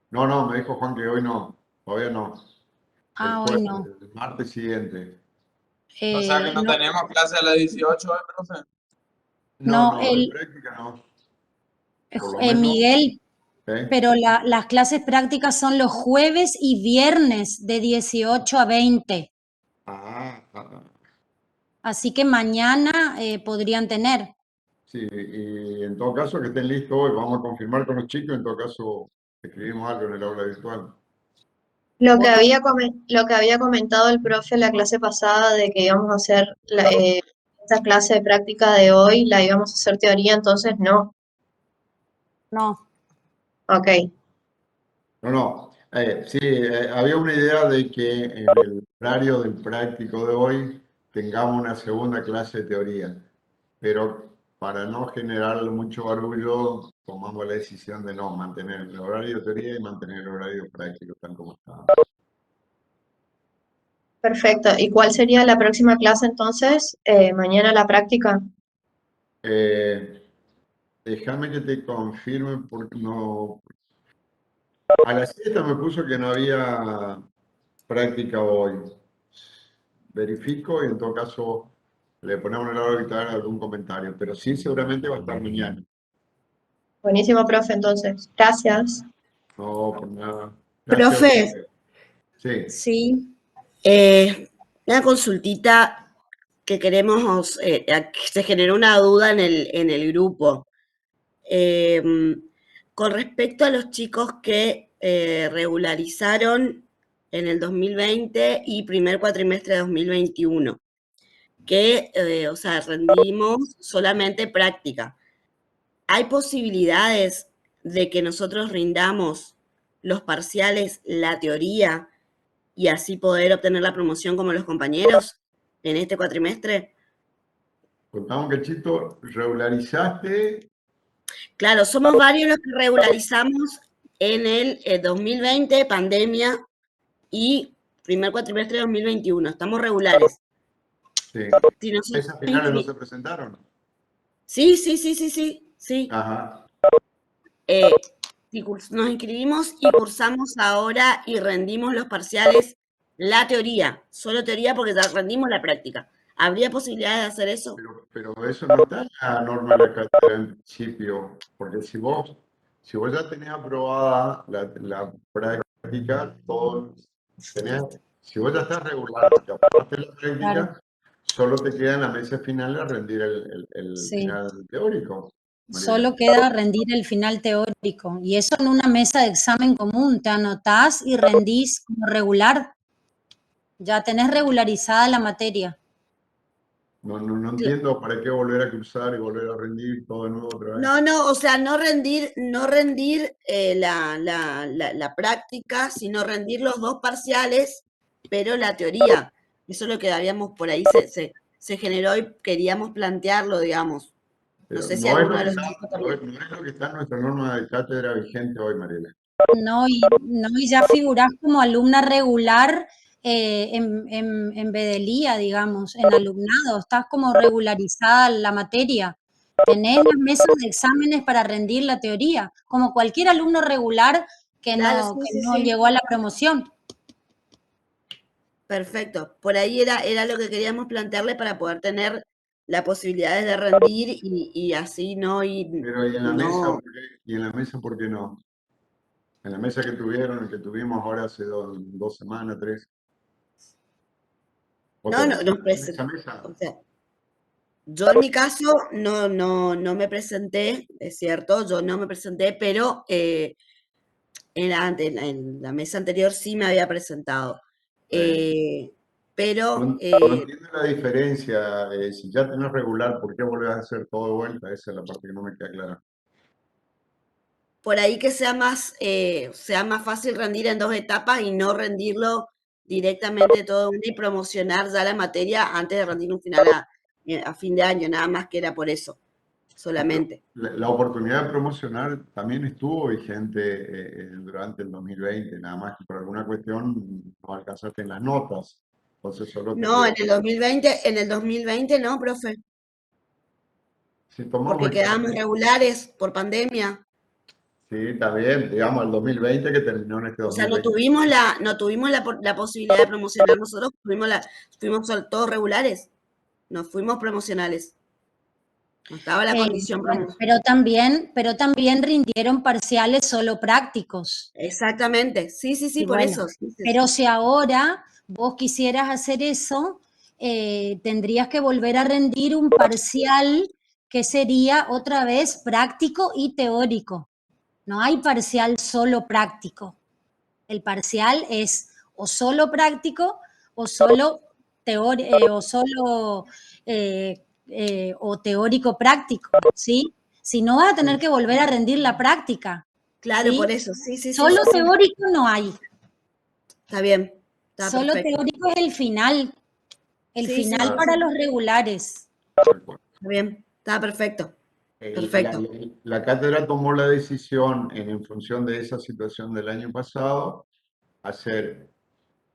No, me dijo Juan que hoy no, todavía no. Ah, hoy no. El martes siguiente. O sea que no No, tenemos clase a las 18, profe. no, De práctica no. Por lo menos. Miguel, ¿Eh? pero las clases prácticas son los jueves y viernes de 18 a 20. Ah. Así que mañana podrían tener. Sí, y en todo caso que estén listos hoy, vamos a confirmar con los chicos, en todo caso escribimos algo en el aula virtual. Lo que había comentado el profe en la clase pasada de que íbamos a hacer esta clase de práctica de hoy, la íbamos a hacer teoría, entonces no. No. Ok, No. Sí, había una idea de que en el horario del práctico de hoy tengamos una segunda clase de teoría, pero para no generar mucho barullo, tomamos la decisión de no mantener el horario de teoría y mantener el horario práctico tal como está. perfecto. ¿Y cuál sería la próxima clase entonces? Mañana la práctica. Déjame que te confirme porque no. A las 7 me puso que no había práctica hoy. Verifico y en todo caso le ponemos en el hora de algún comentario, pero sí seguramente va a estar mañana. Buenísimo, profe, entonces. Gracias. No, por nada. Gracias. Profe. Sí. Sí. Una consultita que queremos, se generó una duda en el grupo. Con respecto a los chicos que regularizaron en el 2020 y primer cuatrimestre de 2021, que, o sea, rendimos solamente práctica. ¿Hay posibilidades de que nosotros rindamos los parciales, la teoría, y así poder obtener la promoción como los compañeros en este cuatrimestre? Contamos que, Chito, regularizaste. Claro, somos varios los que regularizamos en el 2020, pandemia, y primer cuatrimestre de 2021. Estamos regulares. Sí. Si nosotros ¿Esas finales no se presentaron? Sí. Ajá. Nos inscribimos y cursamos ahora y rendimos los parciales, la teoría, solo teoría porque ya rendimos la práctica. ¿Habría posibilidades de hacer eso? Pero eso no está en la norma de la cátedra en principio, porque si vos ya tenés aprobada la práctica, si vos ya estás regular, ya aprobaste la práctica, Claro. solo te queda en la mesa final a rendir el Sí. final teórico. Mariela. Solo queda rendir el final teórico. Y eso en una mesa de examen común. Te anotás y rendís como regular. Ya tenés regularizada la materia. No entiendo para qué volver a cruzar y volver a rendir todo de nuevo otra vez. No, o sea, no rendir la práctica, sino rendir los dos parciales, pero la teoría. Eso es lo que habíamos por ahí, se generó y queríamos plantearlo, digamos. No sé si No es alguno lo de que los chicos también. no es lo que está en nuestra norma de cátedra vigente hoy, Mariela. No, y ya figurás como alumna regular en Bedelía, digamos, en alumnado. Estás como regularizada la materia. Tenés las mesas de exámenes para rendir la teoría, como cualquier alumno regular que Claro, no sí. llegó a la promoción. Perfecto. Por ahí era lo que queríamos plantearle para poder tener la posibilidad de rendir y así no ir. Pero ¿y en la mesa? ¿Y en la mesa por qué no? En la mesa que tuvimos ahora hace 2 semanas, 3. No, nos presentamos. O sea, yo en mi caso no me presenté, es cierto, yo no me presenté, pero en la mesa anterior sí me había presentado. Pero No entiendo la diferencia. Si ya tenés regular, ¿por qué volvés a hacer todo de vuelta? Esa es la parte que no me queda clara. por ahí que sea más fácil rendir en 2 etapas y no rendirlo directamente todo uno y promocionar ya la materia antes de rendir un final a fin de año, nada más que era por eso, solamente. La oportunidad de promocionar también estuvo vigente durante el 2020, nada más que por alguna cuestión no alcanzaste en las notas. Entonces solo No, en el 2020 no, profe. Si tomamos Porque quedamos regulares por pandemia. Sí, está bien, digamos, el 2020 que terminó en este 2020. O sea, no tuvimos la posibilidad de promocionar nosotros, fuimos todos regulares, no fuimos promocionales. No estaba la condición pero también rindieron parciales solo prácticos. Exactamente, sí, por eso. Pero si ahora vos quisieras hacer eso, tendrías que volver a rendir un parcial que sería otra vez práctico y teórico. No hay parcial solo práctico. El parcial es o solo práctico o solo teórico práctico, ¿sí? Si no, vas a tener que volver a rendir la práctica. Claro, ¿sí? por eso, sí. Solo teórico no hay. Está bien. Solo perfecto. teórico es el final. El final para los regulares. Está bien, está perfecto. Perfecto. La cátedra tomó la decisión, en función de esa situación del año pasado, hacer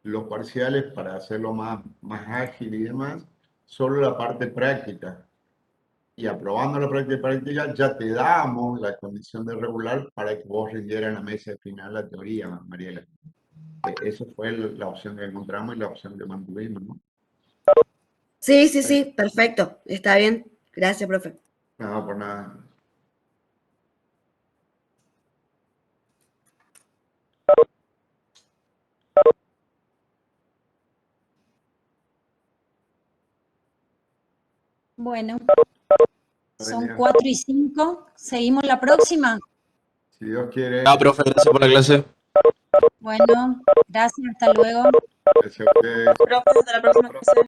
los parciales para hacerlo más ágil y demás, solo la parte práctica. Y aprobando la práctica, ya te damos la condición de regular para que vos rindieras en la mesa de final la teoría, Mariela. Esa fue la opción que encontramos y la opción que mantuvimos, ¿no? Sí, perfecto. Está bien. Gracias, profe. No, por nada. Bueno, son 4 y 5. ¿Seguimos la próxima? Si Dios quiere. Profe, gracias por la clase. Bueno, gracias, hasta luego. Gracias a ustedes. Profe, hasta la próxima clase.